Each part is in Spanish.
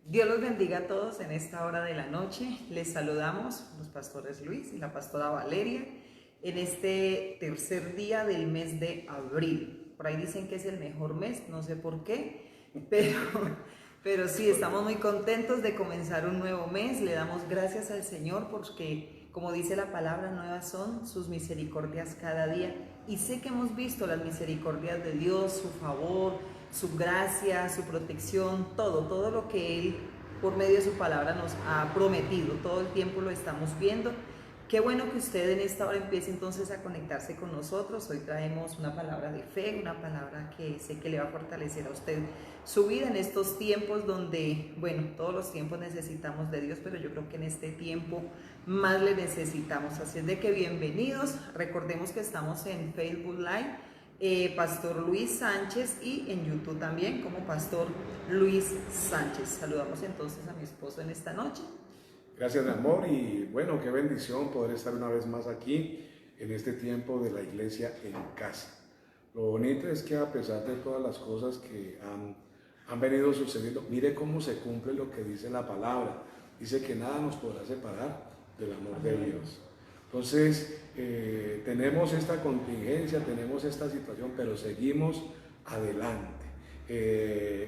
Dios los bendiga a todos en esta hora de la noche. Les saludamos los pastores Luis y la pastora Valeria en este tercer día del mes de abril. Por ahí dicen que es el mejor mes, no sé por qué, pero, pero sí, estamos muy contentos de comenzar un nuevo mes. Le damos gracias al Señor porque, como dice la palabra, nuevas son sus misericordias cada día. Y sé que hemos visto las misericordias de Dios, su favor, su gracia, su protección, todo lo que Él por medio de su palabra nos ha prometido, todo el tiempo lo estamos viendo. Qué bueno que usted en esta hora empiece entonces a conectarse con nosotros. Hoy traemos una palabra de fe, una palabra que sé que le va a fortalecer a usted su vida en estos tiempos donde, bueno, todos los tiempos necesitamos de Dios, pero yo creo que en este tiempo más le necesitamos. Así es de que bienvenidos. Recordemos que estamos en Facebook Live. Pastor Luis Sánchez, y en YouTube también como Pastor Luis Sánchez. Saludamos entonces a mi esposo en esta noche. Gracias, mi amor, y bueno, qué bendición poder estar una vez más aquí en este tiempo de la iglesia en casa. Lo bonito es que a pesar de todas las cosas que han venido sucediendo, mire cómo se cumple lo que dice la palabra. Dice que nada nos podrá separar del amor de Dios. Entonces, tenemos esta contingencia, tenemos esta situación, pero seguimos adelante.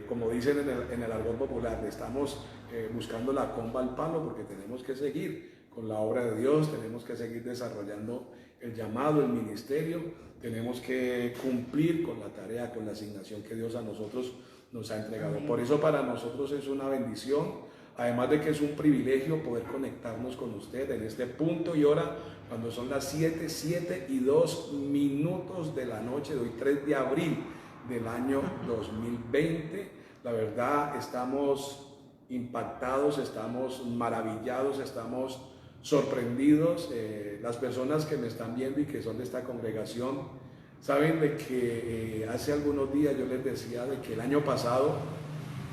Como dicen en el argot popular, estamos buscando la comba al palo porque tenemos que seguir con la obra de Dios, tenemos que seguir desarrollando el llamado, el ministerio, tenemos que cumplir con la tarea, con la asignación que Dios a nosotros nos ha entregado. Por eso para nosotros es una bendición. Además de que es un privilegio poder conectarnos con usted en este punto y hora, cuando son las 7:02 de la noche de hoy, 3 de abril del año 2020. La verdad, estamos impactados, estamos maravillados, estamos sorprendidos. Las personas que me están viendo y que son de esta congregación, saben de que hace algunos días yo les decía de que el año pasado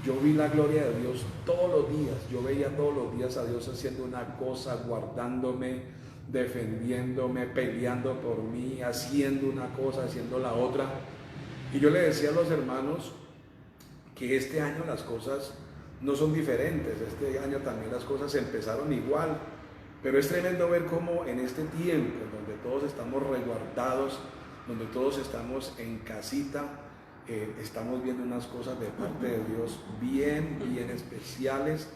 yo vi la gloria de Dios todos los días. Yo veía todos los días a Dios haciendo una cosa, guardándome, defendiéndome, peleando por mí, haciendo una cosa, haciendo la otra. Y yo le decía a los hermanos que este año las cosas no son diferentes. Este año también las cosas empezaron igual. Pero es tremendo ver cómo en este tiempo, donde todos estamos resguardados, donde todos estamos en casita, estamos viendo unas cosas de parte de Dios bien especiales.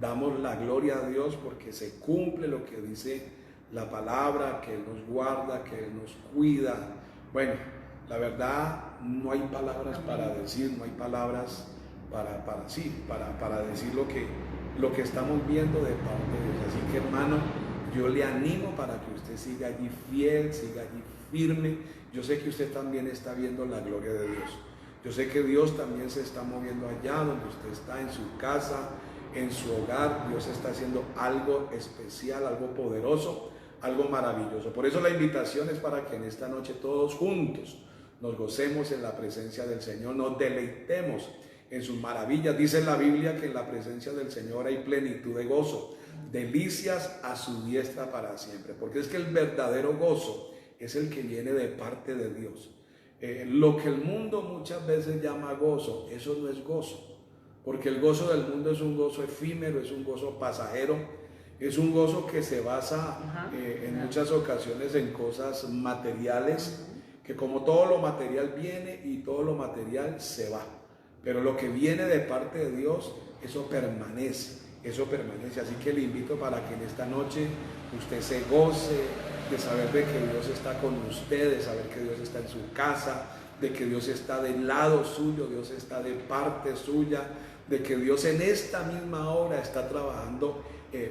Damos la gloria a Dios porque se cumple lo que dice la palabra, que Él nos guarda, que Él nos cuida. Bueno, la verdad no hay palabras para decir, no hay palabras para decir lo que estamos viendo de parte de Dios. Así que, hermano, yo le animo para que usted siga allí fiel, siga allí firme. Yo sé que usted también está viendo la gloria de Dios. Yo sé que Dios también se está moviendo allá donde usted está, en su casa, en su hogar. Dios está haciendo algo especial, algo poderoso, algo maravilloso. Por eso la invitación es para que en esta noche todos juntos nos gocemos en la presencia del Señor, nos deleitemos en sus maravillas. Dice la Biblia que en la presencia del Señor hay plenitud de gozo, delicias a su diestra para siempre. Porque es que el verdadero gozo es el que viene de parte de Dios. Lo que el mundo muchas veces llama gozo, eso no es gozo, porque el gozo del mundo es un gozo efímero, es un gozo pasajero, es un gozo que se basa en muchas ocasiones en cosas materiales, que como todo lo material viene y todo lo material se va, pero lo que viene de parte de Dios, eso permanece. Así que le invito para que en esta noche usted se goce de saber de que Dios está con usted, de saber que Dios está en su casa, de que Dios está del lado suyo, Dios está de parte suya, de que Dios en esta misma hora está trabajando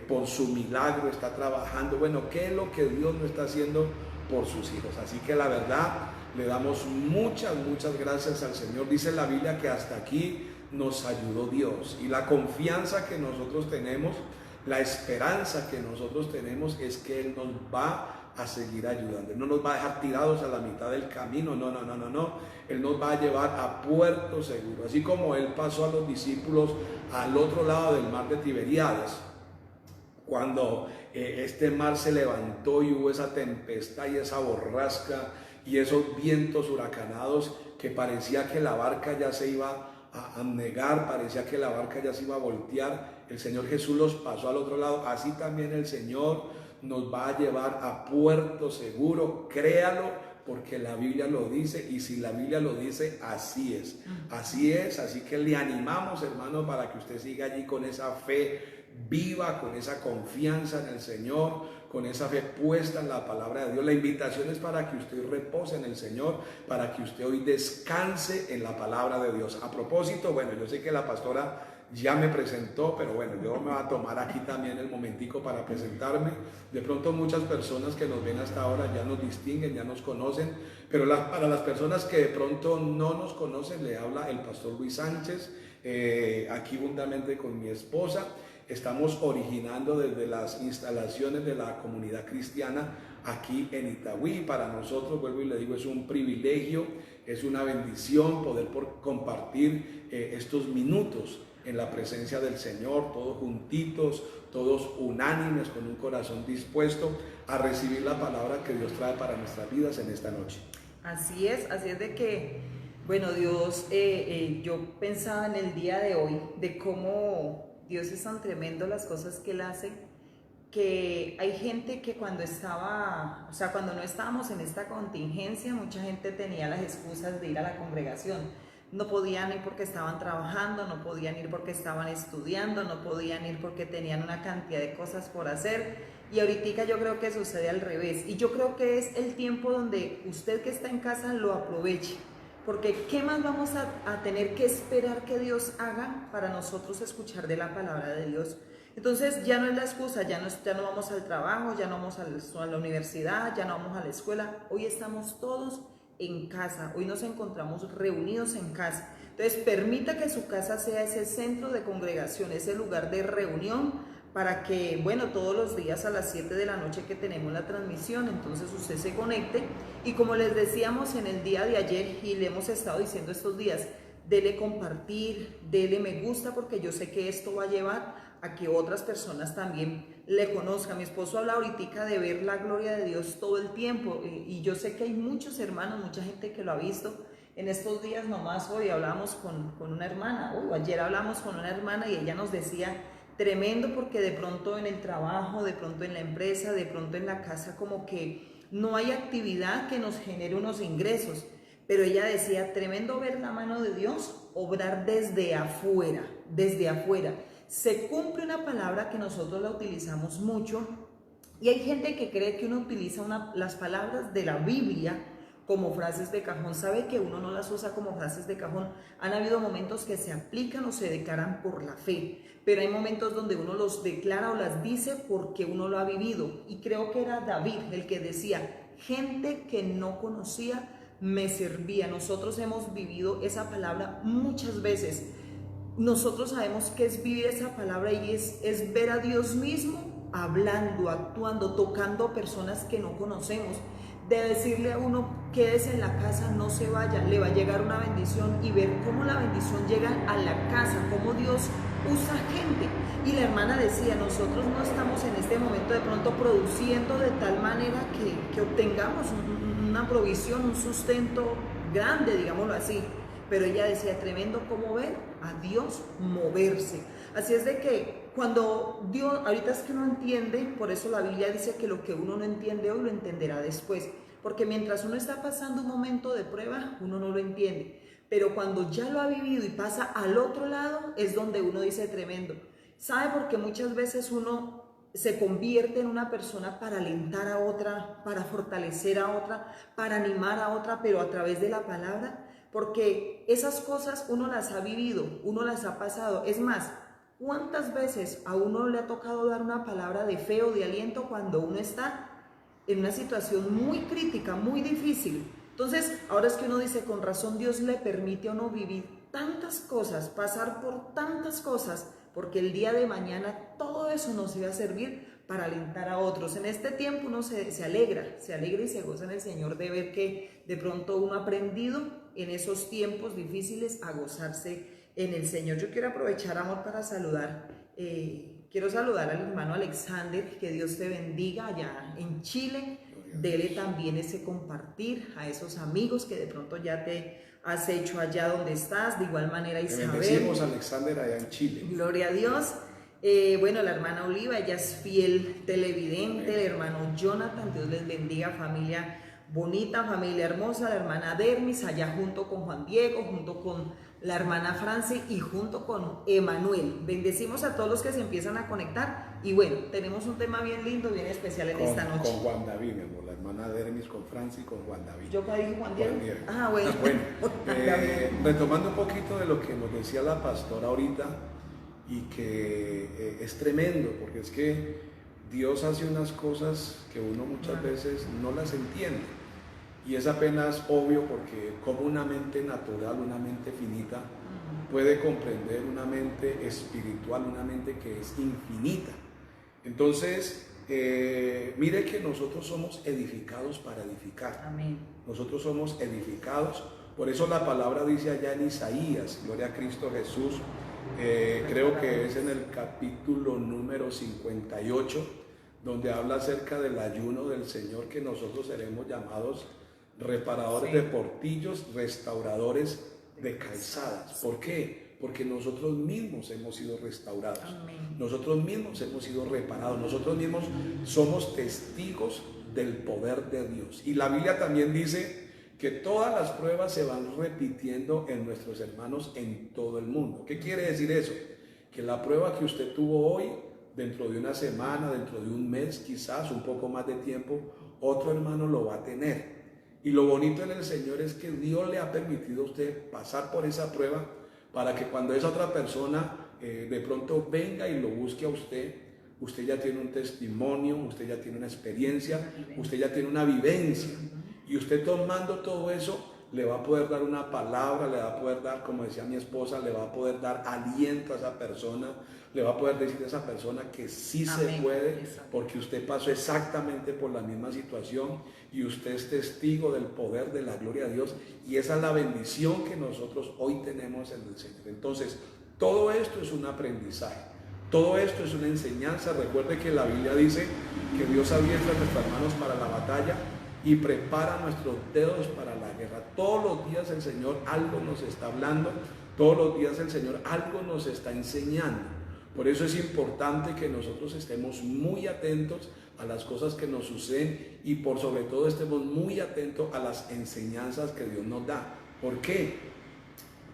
por su milagro, está trabajando. Bueno, ¿qué es lo que Dios no está haciendo por sus hijos? Así que la verdad, le damos muchas gracias al Señor. Dice la Biblia que hasta aquí nos ayudó Dios, y la confianza que nosotros tenemos, la esperanza que nosotros tenemos es que Él nos va a seguir ayudando. Él no nos va a dejar tirados a la mitad del camino, no. Él nos va a llevar a puerto seguro, así como Él pasó a los discípulos al otro lado del mar de Tiberíades, cuando este mar se levantó y hubo esa tempestad y esa borrasca y esos vientos huracanados que parecía que la barca ya se iba a negar, parecía que la barca ya se iba a voltear, el Señor Jesús los pasó al otro lado. Así también el Señor nos va a llevar a puerto seguro, créalo, porque la Biblia lo dice, y si la Biblia lo dice, así es. Así es, así que le animamos, hermano, para que usted siga allí con esa fe viva, con esa confianza en el Señor, con esa fe puesta en la palabra de Dios. La invitación es para que usted repose en el Señor, para que usted hoy descanse en la palabra de Dios. A propósito, bueno, yo sé que la pastora ya me presentó, pero bueno, yo me voy a tomar aquí también el momentico para presentarme. De pronto muchas personas que nos ven hasta ahora ya nos distinguen, ya nos conocen, pero para las personas que de pronto no nos conocen, le habla el pastor Luis Sánchez, aquí juntamente con mi esposa. Estamos originando desde las instalaciones de la comunidad cristiana aquí en Itagüí. Para nosotros, vuelvo y le digo, es un privilegio, es una bendición poder compartir estos minutos en la presencia del Señor, todos juntitos, todos unánimes, con un corazón dispuesto a recibir la palabra que Dios trae para nuestras vidas en esta noche. Así es de que, bueno, Dios, yo pensaba en el día de hoy de cómo Dios es tan tremendo las cosas que Él hace, que hay gente que cuando no estábamos en esta contingencia, mucha gente tenía las excusas de ir a la congregación. No podían ir porque estaban trabajando, no podían ir porque estaban estudiando, no podían ir porque tenían una cantidad de cosas por hacer. Y ahorita yo creo que sucede al revés. Y yo creo que es el tiempo donde usted que está en casa lo aproveche. Porque ¿qué más vamos a tener que esperar que Dios haga para nosotros escuchar de la palabra de Dios? Entonces ya no es la excusa, ya no vamos al trabajo, ya no vamos a la universidad, ya no vamos a la escuela. Hoy estamos todos en casa, hoy nos encontramos reunidos en casa. Entonces permita que su casa sea ese centro de congregación, ese lugar de reunión, para que, bueno, todos los días a las 7 de la noche que tenemos la transmisión, entonces usted se conecte. Y como les decíamos en el día de ayer y le hemos estado diciendo estos días, dele compartir, dele me gusta, porque yo sé que esto va a llevar a que otras personas también le conozcan. Mi esposo habla ahorita de ver la gloria de Dios todo el tiempo, y yo sé que hay muchos hermanos, mucha gente que lo ha visto. En estos días nomás hoy hablamos con una hermana, o ayer hablamos con una hermana, y ella nos decía, tremendo, porque de pronto en el trabajo, de pronto en la empresa, de pronto en la casa, como que no hay actividad que nos genere unos ingresos. Pero ella decía, tremendo ver la mano de Dios obrar desde afuera, desde afuera. Se cumple una palabra que nosotros la utilizamos mucho, y hay gente que cree que uno utiliza las palabras de la Biblia como frases de cajón. Sabe que uno no las usa como frases de cajón. Han habido momentos que se aplican o se declaran por la fe, pero hay momentos donde uno los declara o las dice porque uno lo ha vivido. Y creo que era David el que decía, gente que no conocía me servía. Nosotros hemos vivido esa palabra muchas veces. Nosotros sabemos que es vivir esa palabra, y es ver a Dios mismo hablando, actuando, tocando a personas que no conocemos. De decirle a uno, quédese en la casa, no se vaya, le va a llegar una bendición, y ver cómo la bendición llega a la casa, cómo Dios usa gente. Y la hermana decía, nosotros no estamos en este momento de pronto produciendo de tal manera que obtengamos una provisión, un sustento grande, digámoslo así. Pero ella decía, tremendo cómo ver a Dios moverse. Así es de que cuando Dios, ahorita es que uno entiende, por eso la Biblia dice que lo que uno no entiende hoy lo entenderá después. Porque mientras uno está pasando un momento de prueba, uno no lo entiende. Pero cuando ya lo ha vivido y pasa al otro lado, es donde uno dice tremendo. ¿Sabe? Porque muchas veces uno se convierte en una persona para alentar a otra, para fortalecer a otra, para animar a otra, pero a través de la palabra. Porque esas cosas uno las ha vivido, uno las ha pasado. Es más, ¿cuántas veces a uno le ha tocado dar una palabra de fe o de aliento cuando uno está en una situación muy crítica, muy difícil? Entonces, ahora es que uno dice, con razón Dios le permite a uno vivir tantas cosas, pasar por tantas cosas, porque el día de mañana todo eso nos iba a servir para alentar a otros. En este tiempo uno se alegra y se goza en el Señor de ver que de pronto uno ha aprendido en esos tiempos difíciles a gozarse en el Señor. Yo quiero aprovechar, amor, para saludar. Quiero saludar al hermano Alexander, que Dios te bendiga allá en Chile. Dele también ese compartir a esos amigos que de pronto ya te has hecho allá donde estás, de igual manera Te Isabel. bendecimos, Alexander, allá en Chile. Gloria a Dios. Bueno, la hermana Oliva, ella es fiel televidente, el hermano Jonathan, Dios les bendiga, familia bonita, familia hermosa, la hermana Dermis, allá junto con Juan Diego, junto con la hermana Franci y junto con Emanuel. Bendecimos a todos los que se empiezan a conectar y bueno, tenemos un tema bien lindo, bien especial en esta noche. Con Juan David, mi amor, la hermana Dermis, con Franci y con Juan David. ¿Yo qué dije, Juan Diego? Juan Diego. Ah, bueno. Bueno, retomando un poquito de lo que nos decía la pastora ahorita, y que es tremendo, porque es que Dios hace unas cosas que uno muchas veces no las entiende, y es apenas obvio porque como una mente natural, una mente finita, puede comprender una mente espiritual, una mente que es infinita. Entonces, mire que nosotros somos edificados para edificar. Amén. Nosotros somos edificados, por eso la palabra dice allá en Isaías, gloria a Cristo Jesús, creo que es en el capítulo número 58, donde habla acerca del ayuno del Señor, que nosotros seremos llamados reparadores de portillos, restauradores de calzadas. ¿Por qué? Porque nosotros mismos hemos sido restaurados. Amén. Nosotros mismos hemos sido reparados, nosotros mismos somos testigos del poder de Dios. Y la Biblia también dice que todas las pruebas se van repitiendo en nuestros hermanos en todo el mundo. ¿Qué quiere decir eso? Que la prueba que usted tuvo hoy, dentro de una semana, dentro de un mes, quizás un poco más de tiempo, otro hermano lo va a tener. Y lo bonito en el Señor es que Dios le ha permitido a usted pasar por esa prueba para que cuando esa otra persona de pronto venga y lo busque a usted, usted ya tiene un testimonio, usted ya tiene una experiencia, usted ya tiene una vivencia. Y usted tomando todo eso, le va a poder dar una palabra, le va a poder dar, como decía mi esposa, le va a poder dar aliento a esa persona, le va a poder decir a esa persona que sí se puede, porque usted pasó exactamente por la misma situación y usted es testigo del poder de la gloria de Dios, y esa es la bendición que nosotros hoy tenemos en el Señor. Entonces, todo esto es un aprendizaje, todo esto es una enseñanza. Recuerde que la Biblia dice que Dios adiestra a nuestras manos para la batalla y prepara nuestros dedos para la guerra. Todos los días el Señor algo nos está hablando, todos los días el Señor algo nos está enseñando. Por eso es importante que nosotros estemos muy atentos a las cosas que nos suceden y por sobre todo estemos muy atentos a las enseñanzas que Dios nos da. ¿Por qué?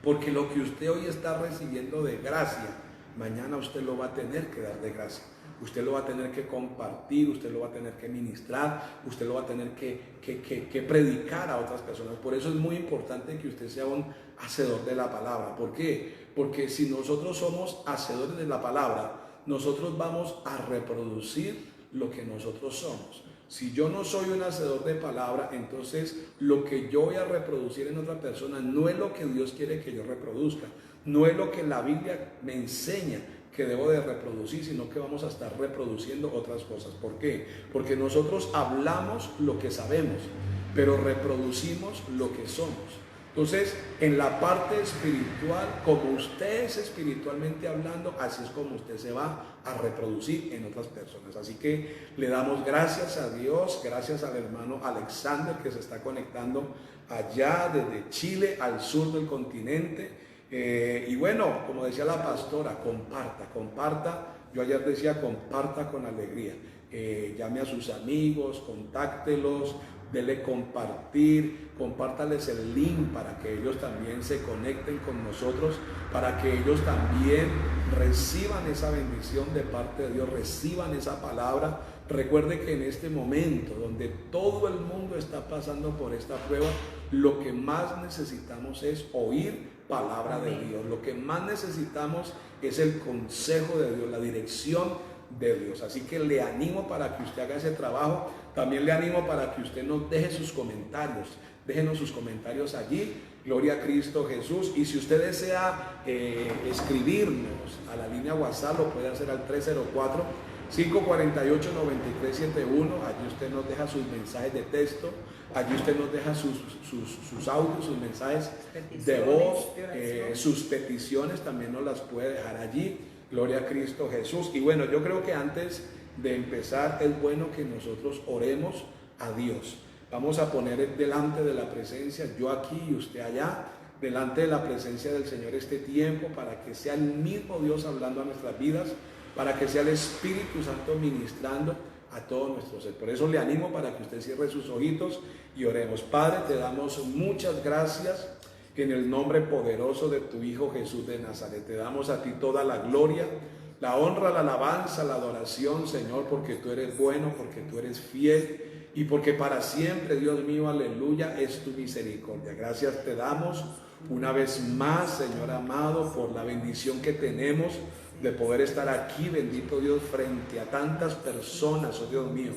Porque lo que usted hoy está recibiendo de gracia, mañana usted lo va a tener que dar de gracia. Usted lo va a tener que compartir, usted lo va a tener que ministrar, usted lo va a tener que predicar a otras personas. Por eso es muy importante que usted sea un hacedor de la palabra. ¿Por qué? Porque si nosotros somos hacedores de la palabra, nosotros vamos a reproducir lo que nosotros somos. Si yo no soy un hacedor de palabra, entonces lo que yo voy a reproducir en otra persona no es lo que Dios quiere que yo reproduzca, no es lo que la Biblia me enseña que debo de reproducir, sino que vamos a estar reproduciendo otras cosas. ¿Por qué? Porque nosotros hablamos lo que sabemos, pero reproducimos lo que somos. Entonces, en la parte espiritual, como usted es espiritualmente hablando, así es como usted se va a reproducir en otras personas. Así que le damos gracias a Dios, gracias al hermano Alexander que se está conectando allá desde Chile al sur del continente. Y bueno, como decía la pastora, comparta. Yo ayer decía, comparta con alegría. Llame a sus amigos, contáctelos, dele compartir, compártales el link para que ellos también se conecten con nosotros, para que ellos también reciban esa bendición de parte de Dios, reciban esa palabra. Recuerde que en este momento donde todo el mundo está pasando por esta prueba, lo que más necesitamos es oír palabra de Dios. Lo que más necesitamos es el consejo de Dios, la dirección de Dios. Así que le animo para que usted haga ese trabajo. También le animo para que usted nos deje sus comentarios. Déjenos sus comentarios allí. Gloria a Cristo Jesús. Y si usted desea escribirnos a la línea WhatsApp, lo puede hacer al 304-548-9371. Allí usted nos deja sus mensajes de texto. Allí usted nos deja sus audios, sus mensajes de voz, sus peticiones también nos las puede dejar allí. Gloria a Cristo Jesús. Y bueno, yo creo que antes de empezar es bueno que nosotros oremos a Dios. Vamos a poner delante de la presencia, yo aquí y usted allá, delante de la presencia del Señor este tiempo, para que sea el mismo Dios hablando a nuestras vidas, para que sea el Espíritu Santo ministrando a todo nuestro ser. Por eso le animo para que usted cierre sus ojitos y oremos. Padre, te damos muchas gracias en el nombre poderoso de tu Hijo Jesús de Nazaret. Te damos a ti toda la gloria, la honra, la alabanza, la adoración, Señor, porque tú eres bueno, porque tú eres fiel y porque para siempre, Dios mío, aleluya, es tu misericordia. Gracias te damos una vez más, Señor amado, por la bendición que tenemos de poder estar aquí, bendito Dios, frente a tantas personas, oh Dios mío,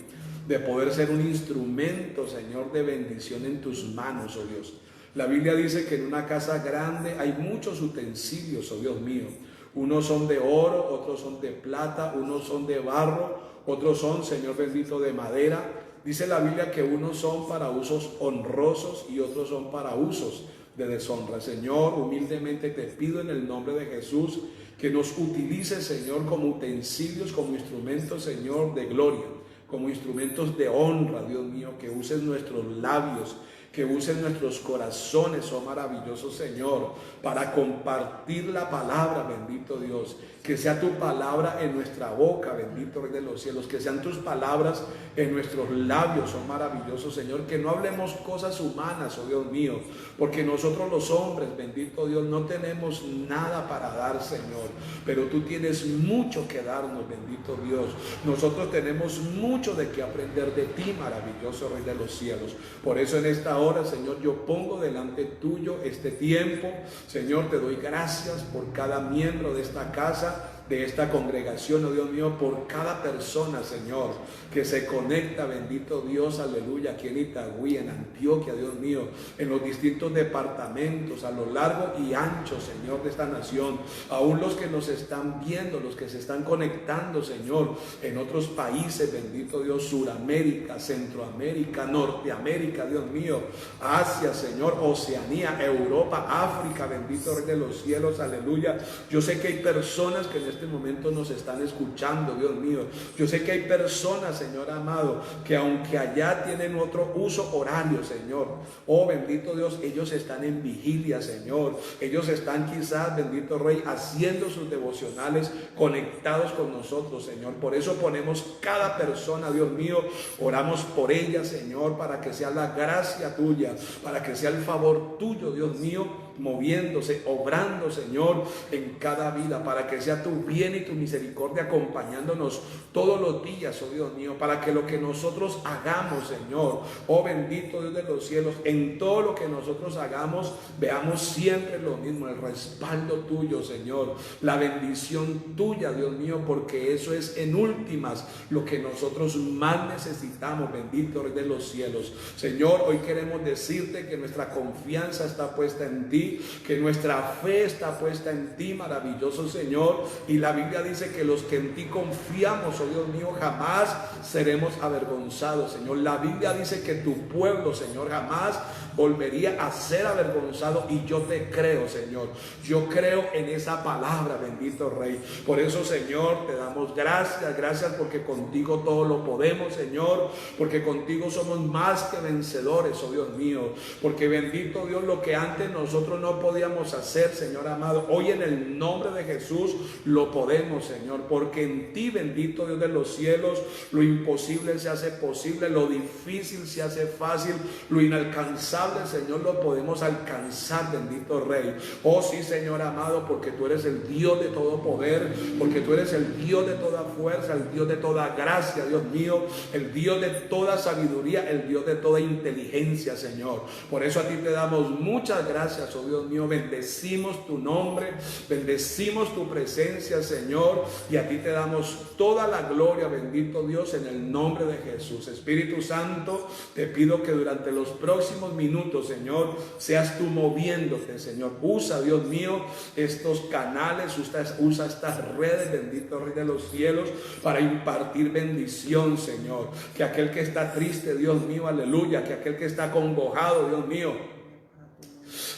de poder ser un instrumento, Señor, de bendición en tus manos, oh Dios. La Biblia dice que en una casa grande hay muchos utensilios, oh Dios mío. Unos son de oro, otros son de plata, unos son de barro, otros son, Señor bendito, de madera. Dice la Biblia que unos son para usos honrosos y otros son para usos de deshonra. Señor, humildemente te pido en el nombre de Jesús que nos utilice, Señor, como utensilios, como instrumentos, Señor, de gloria, como instrumentos de honra, Dios mío, que uses nuestros labios, que uses nuestros corazones, oh maravilloso Señor, para compartir la palabra, bendito Dios. Que sea tu palabra en nuestra boca, bendito Rey de los cielos. Que sean tus palabras en nuestros labios, oh maravilloso Señor. Que no hablemos cosas humanas, oh Dios mío. Porque nosotros los hombres, bendito Dios, no tenemos nada para dar, Señor. Pero tú tienes mucho que darnos, bendito Dios. Nosotros tenemos mucho de qué aprender de ti, maravilloso Rey de los cielos. Por eso en esta hora, Señor, yo pongo delante tuyo este tiempo. Señor, te doy gracias por cada miembro de esta casa, de esta congregación, oh Dios mío, por cada persona, Señor, que se conecta, bendito Dios, aleluya, aquí en Itagüí, en Antioquia, Dios mío, en los distintos departamentos, a lo largo y ancho, Señor, de esta nación, aún los que nos están viendo, los que se están conectando, Señor, en otros países, bendito Dios, Suramérica, Centroamérica, Norteamérica, Dios mío, Asia, Señor, Oceanía, Europa, África, bendito Rey de los cielos, aleluya. Yo sé que hay personas que en este momento nos están escuchando, Dios mío. Yo sé que hay personas, Señor amado, que aunque allá tienen otro uso horario, Señor, oh bendito Dios, ellos están en vigilia, Señor. Ellos están quizás, bendito Rey, haciendo sus devocionales conectados con nosotros, Señor. Por eso ponemos cada persona, Dios mío, oramos por ella, Señor, para que sea la gracia tuya, para que sea el favor tuyo, Dios mío, moviéndose, obrando, Señor, en cada vida, para que sea tu bien y tu misericordia acompañándonos todos los días, oh Dios mío, para que lo que nosotros hagamos, Señor, oh bendito Dios de los cielos, en todo lo que nosotros hagamos, veamos siempre lo mismo, el respaldo tuyo, Señor, la bendición tuya, Dios mío, porque eso es en últimas lo que nosotros más necesitamos, bendito Rey de los cielos. Señor, hoy queremos decirte que nuestra confianza está puesta en ti, que nuestra fe está puesta en ti, maravilloso Señor, y la Biblia dice que los que en ti confiamos, oh Dios mío, jamás seremos avergonzados, Señor. La Biblia dice que tu pueblo, Señor, jamás volvería a ser avergonzado, y yo te creo, Señor. Yo creo en esa palabra, bendito Rey. Por eso, Señor, te damos gracias porque contigo todo lo podemos, Señor, porque contigo somos más que vencedores, oh Dios mío, porque bendito Dios, lo que antes nosotros no podíamos hacer, Señor amado, hoy en el nombre de Jesús lo podemos, Señor, porque en ti, bendito Dios de los cielos, lo imposible se hace posible, lo difícil se hace fácil, lo inalcanzable, Señor, lo podemos alcanzar, bendito Rey. Oh sí, Señor amado, porque tú eres el Dios de todo poder, porque tú eres el Dios de toda fuerza, el Dios de toda gracia, Dios mío, el Dios de toda sabiduría, el Dios de toda inteligencia, Señor. Por eso a ti te damos muchas gracias, oh Dios mío, bendecimos tu nombre, bendecimos tu presencia, Señor, y a ti te damos toda la gloria, bendito Dios, en el nombre de Jesús. Espíritu Santo, te pido que durante los próximos minutos, Señor, seas tú moviéndote, Señor. Usa, Dios mío, estos canales, usa estas redes, bendito Rey de los cielos, para impartir bendición, Señor. Que aquel que está triste, Dios mío, aleluya, que aquel que está acongojado, Dios mío,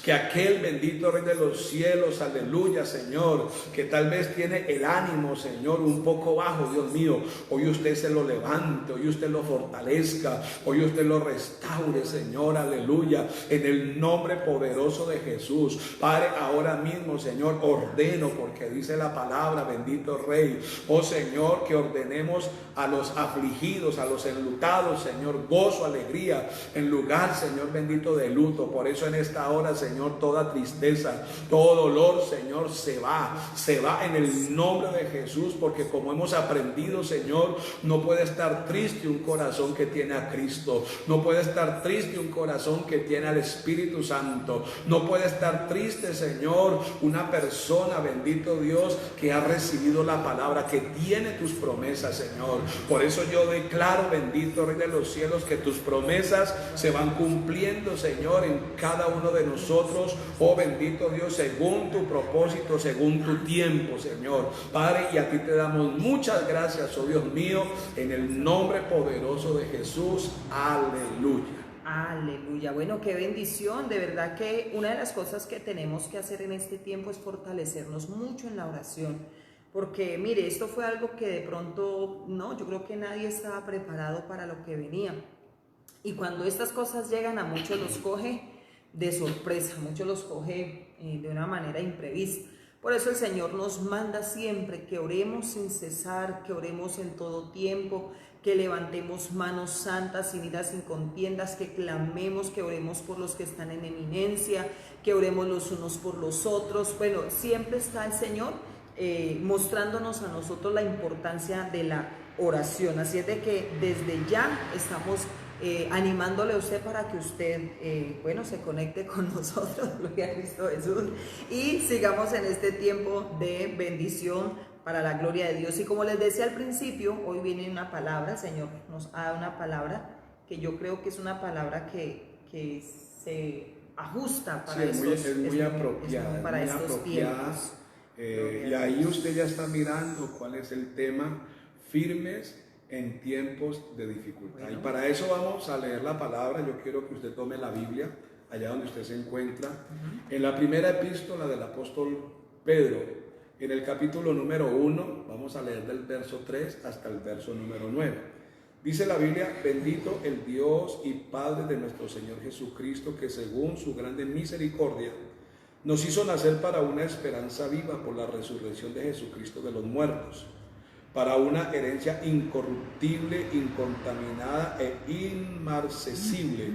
que aquel bendito Rey de los cielos, aleluya, Señor, que tal vez tiene el ánimo, Señor, un poco bajo, Dios mío, hoy usted se lo levante, hoy usted lo fortalezca, hoy usted lo restaure, Señor, aleluya, en el nombre poderoso de Jesús. Padre, ahora mismo, Señor, ordeno, porque dice la palabra, bendito Rey, oh Señor, que ordenemos a los afligidos, a los enlutados, Señor, gozo, alegría, en lugar, Señor, bendito de luto. Por eso en esta hora, Señor, toda tristeza, todo dolor, Señor, se va en el nombre de Jesús, porque como hemos aprendido, Señor, no puede estar triste un corazón que tiene a Cristo, no puede estar triste un corazón que tiene al Espíritu Santo, no puede estar triste, Señor, una persona, bendito Dios, que ha recibido la palabra, que tiene tus promesas, Señor. Por eso yo declaro, bendito Rey de los cielos, que tus promesas se van cumpliendo, Señor, en cada uno de nosotros, oh bendito Dios, según tu propósito, según tu tiempo, Señor. Padre, y a ti te damos muchas gracias, oh Dios mío, en el nombre poderoso de Jesús. Aleluya. Aleluya. Bueno, qué bendición. De verdad que una de las cosas que tenemos que hacer en este tiempo es fortalecernos mucho en la oración. Porque mire, esto fue algo que de pronto, no, yo creo que nadie estaba preparado para lo que venía. Y cuando estas cosas llegan, a muchos los coge de sorpresa, muchos los coge de una manera imprevista. Por eso el Señor nos manda siempre que oremos sin cesar, que oremos en todo tiempo, que levantemos manos santas, sin iras, sin contiendas, que clamemos, que oremos por los que están en eminencia, que oremos los unos por los otros. Bueno, siempre está el Señor mostrándonos a nosotros la importancia de la oración. Así es de que desde ya estamos animándole a usted para que usted, bueno, se conecte con nosotros, gloria a Cristo Jesús, y sigamos en este tiempo de bendición para la gloria de Dios. Y como les decía al principio, hoy viene una palabra, el Señor nos ha dado una palabra que yo creo que es una palabra que se ajusta para es muy apropiada, para estos tiempos. Y ahí usted ya está mirando cuál es el tema: firmes en tiempos de dificultad. Bueno. Y para eso vamos a leer la palabra. Yo quiero que usted tome la Biblia allá donde usted se encuentra, en la primera epístola del apóstol Pedro, en el capítulo número 1, vamos a leer del verso 3 hasta el verso número 9. Dice la Biblia: bendito el Dios y Padre de nuestro Señor Jesucristo, que según su grande misericordia nos hizo nacer para una esperanza viva por la resurrección de Jesucristo de los muertos, para una herencia incorruptible, incontaminada e inmarcesible,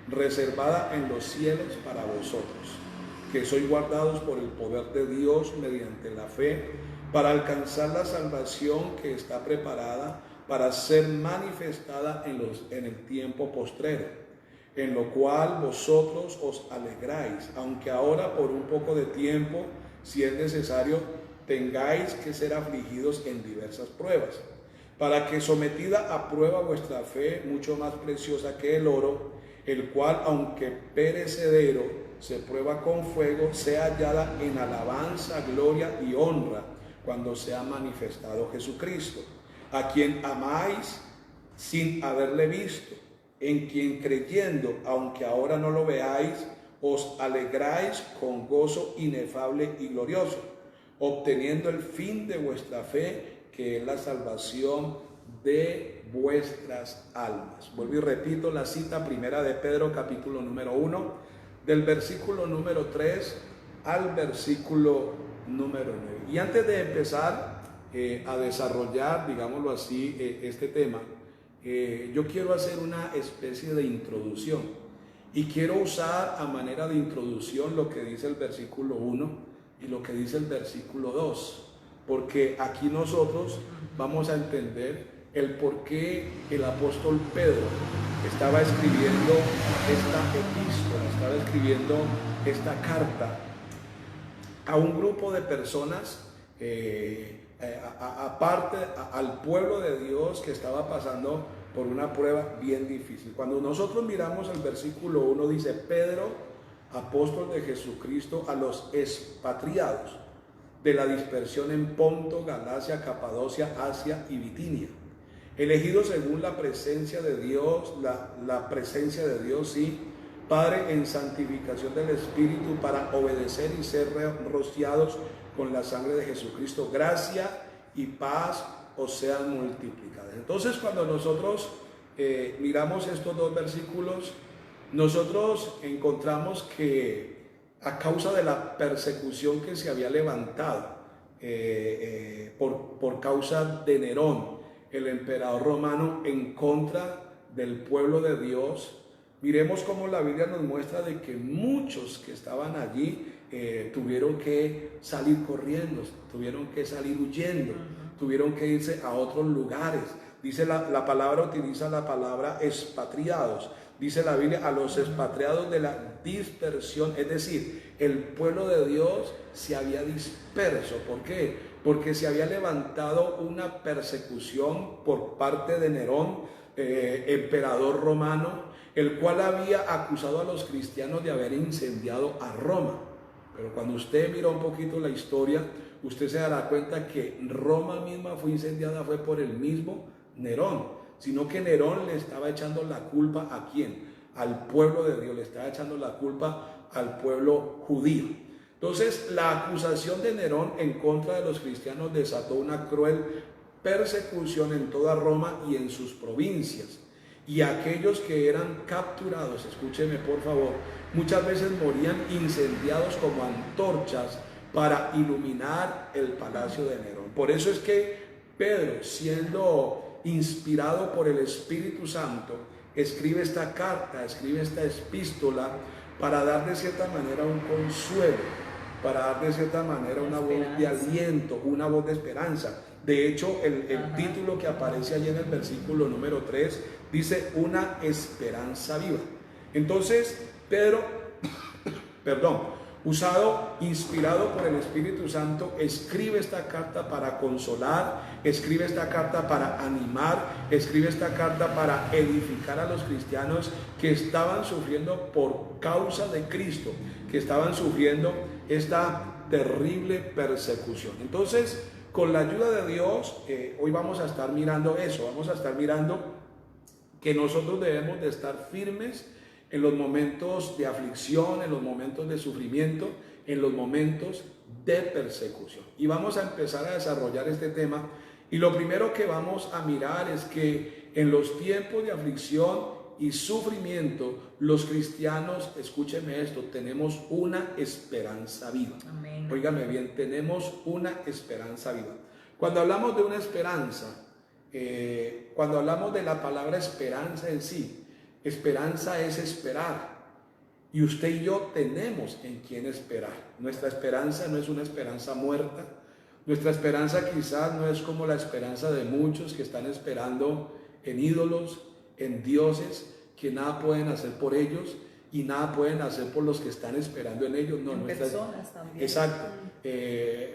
reservada en los cielos para vosotros, que sois guardados por el poder de Dios mediante la fe, para alcanzar la salvación que está preparada para ser manifestada en el tiempo postrero, en lo cual vosotros os alegráis, aunque ahora por un poco de tiempo, si es necesario, tengáis que ser afligidos en diversas pruebas, para que sometida a prueba vuestra fe, mucho más preciosa que el oro, el cual, aunque perecedero, se prueba con fuego, sea hallada en alabanza, gloria y honra, cuando sea manifestado Jesucristo, a quien amáis sin haberle visto, en quien creyendo, aunque ahora no lo veáis, os alegráis con gozo inefable y glorioso, obteniendo el fin de vuestra fe, que es la salvación de vuestras almas. Vuelvo y repito la cita, primera de Pedro, capítulo número 1, del versículo número 3 al versículo número 9. Y antes de empezar a desarrollar, digámoslo así, este tema, yo quiero hacer una especie de introducción, y quiero usar a manera de introducción lo que dice el versículo 1 y lo que dice el versículo 2, porque aquí nosotros vamos a entender el por qué el apóstol Pedro estaba escribiendo esta epístola, estaba escribiendo esta carta a un grupo de personas, aparte al pueblo de Dios que estaba pasando por una prueba bien difícil. Cuando nosotros miramos el versículo 1, dice: Pedro, apóstol de Jesucristo, a los expatriados de la dispersión en Ponto, Galacia, Capadocia, Asia y Bitinia, elegidos según la presencia de Dios, la presencia de Dios, sí, Padre, en santificación del Espíritu para obedecer y ser rociados con la sangre de Jesucristo. Gracia y paz os sean multiplicadas. Entonces, cuando nosotros miramos estos dos versículos, nosotros encontramos que a causa de la persecución que se había levantado por causa de Nerón, el emperador romano, en contra del pueblo de Dios, miremos cómo la Biblia nos muestra de que muchos que estaban allí tuvieron que salir corriendo, tuvieron que salir huyendo, tuvieron que irse a otros lugares. Dice la palabra, utiliza la palabra expatriados. Dice la Biblia, a los expatriados de la dispersión, es decir, el pueblo de Dios se había disperso. ¿Por qué? Porque se había levantado una persecución por parte de Nerón, emperador romano, el cual había acusado a los cristianos de haber incendiado a Roma. Pero cuando usted mira un poquito la historia, usted se dará cuenta que Roma misma fue incendiada, fue por el mismo Nerón, sino que Nerón le estaba echando la culpa ¿a quién? Al pueblo de Dios, le estaba echando la culpa al pueblo judío. Entonces, la acusación de Nerón en contra de los cristianos desató una cruel persecución en toda Roma y en sus provincias. Y aquellos que eran capturados, escúcheme por favor, muchas veces morían incendiados como antorchas para iluminar el palacio de Nerón. Por eso es que Pedro, siendo inspirado por el Espíritu Santo, escribe esta carta, escribe esta epístola para dar de cierta manera un consuelo, para dar de cierta manera una voz de aliento, una voz de esperanza. De hecho, el título que aparece allí en el versículo número 3 dice una esperanza viva. Entonces, Pedro, inspirado por el Espíritu Santo, escribe esta carta para consolar, escribe esta carta para animar, escribe esta carta para edificar a los cristianos que estaban sufriendo por causa de Cristo, que estaban sufriendo esta terrible persecución. Entonces, con la ayuda de Dios, hoy vamos a estar mirando eso, vamos a estar mirando que nosotros debemos de estar firmes en los momentos de aflicción, en los momentos de sufrimiento, en los momentos de persecución. Y vamos a empezar a desarrollar este tema. Y lo primero que vamos a mirar es que en los tiempos de aflicción y sufrimiento, los cristianos, escúcheme esto, tenemos una esperanza viva. Amén. Óigame bien, tenemos una esperanza viva. Cuando hablamos de una esperanza, cuando hablamos de la palabra esperanza en sí, esperanza es esperar, y usted y yo tenemos en quién esperar. Nuestra esperanza no es una esperanza muerta. Nuestra esperanza quizás no es como la esperanza de muchos que están esperando en ídolos, en dioses, que nada pueden hacer por ellos y nada pueden hacer por los que están esperando en ellos. No, en personas también. Exacto.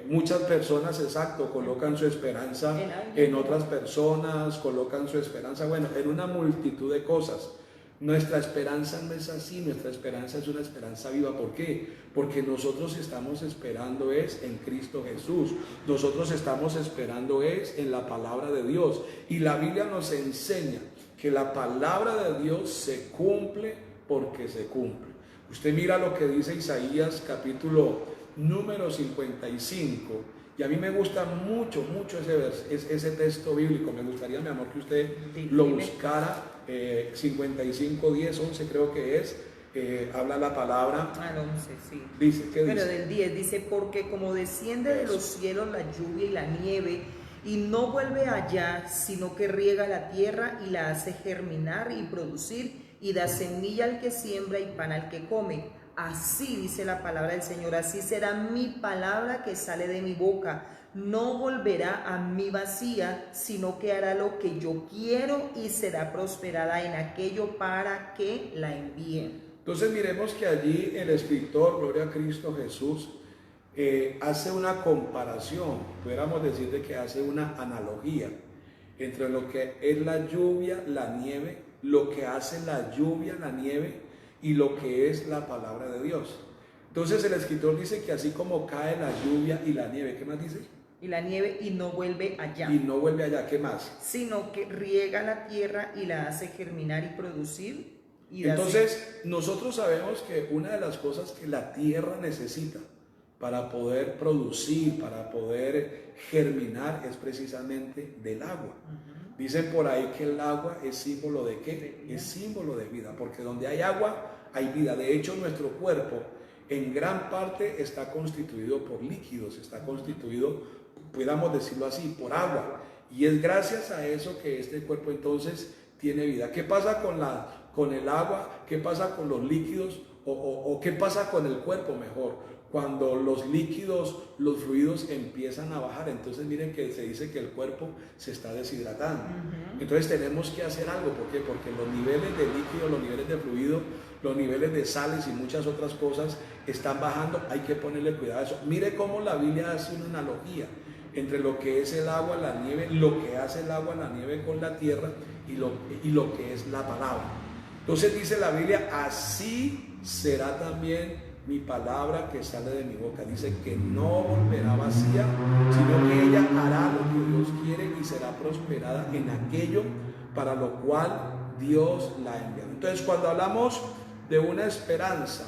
Muchas personas, exacto, colocan su esperanza en otras personas, colocan su esperanza, bueno, en una multitud de cosas. Nuestra esperanza no es así, nuestra esperanza es una esperanza viva. ¿Por qué? Porque nosotros estamos esperando es en Cristo Jesús, nosotros estamos esperando es en la palabra de Dios, y la Biblia nos enseña que la palabra de Dios se cumple porque se cumple. Usted mira lo que dice Isaías capítulo número 55, y a mí me gusta mucho ese texto bíblico. Me gustaría, mi amor, que usted lo buscara. 55, 10, 11 creo que es, habla la palabra. Al 11, sí. Dice, ¿qué dice? Pero del 10 dice, porque como desciende de los cielos la lluvia y la nieve, y no vuelve allá, sino que riega la tierra y la hace germinar y producir, y da semilla al que siembra y pan al que come. Así dice la palabra del Señor, así será mi palabra que sale de mi boca. No volverá a mí vacía, sino que hará lo que yo quiero y será prosperada en aquello para que la envíen. Entonces miremos que allí el escritor, gloria a Cristo Jesús, hace una comparación, pudiéramos decir de que hace una analogía entre lo que es la lluvia, la nieve, lo que hace la lluvia, la nieve y lo que es la palabra de Dios. Entonces el escritor dice que así como cae la lluvia y la nieve, ¿qué más dice? Y la nieve y no vuelve allá. Y no vuelve allá, ¿qué más? Sino que riega la tierra y la hace germinar y producir. Entonces, nosotros sabemos que una de las cosas que la tierra necesita para poder producir, para poder germinar, es precisamente del agua. Dicen por ahí que el agua es símbolo ¿de qué? Es símbolo de vida, porque donde hay agua, hay vida. De hecho, nuestro cuerpo en gran parte está constituido por líquidos, está constituido, podamos decirlo así, por agua. Y es gracias a eso que este cuerpo entonces tiene vida. ¿Qué pasa con el agua? ¿Qué pasa con los líquidos? ¿O qué pasa con el cuerpo mejor? Cuando los líquidos, los fluidos empiezan a bajar, entonces miren que se dice que el cuerpo se está deshidratando. Entonces tenemos que hacer algo. ¿Por qué? Porque los niveles de líquido, los niveles de fluido, los niveles de sales y muchas otras cosas están bajando. Hay que ponerle cuidado a eso. Mire cómo la Biblia hace una analogía entre lo que es el agua, la nieve, lo que hace el agua, la nieve con la tierra y lo que es la palabra. Entonces dice la Biblia, así será también mi palabra que sale de mi boca. Dice que no volverá vacía, sino que ella hará lo que Dios quiere y será prosperada en aquello para lo cual Dios la ha enviado. Entonces, cuando hablamos de una esperanza,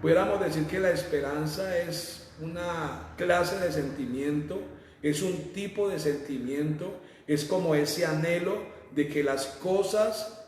pudiéramos decir que la esperanza es una clase de sentimiento, es un tipo de sentimiento, es como ese anhelo de que las cosas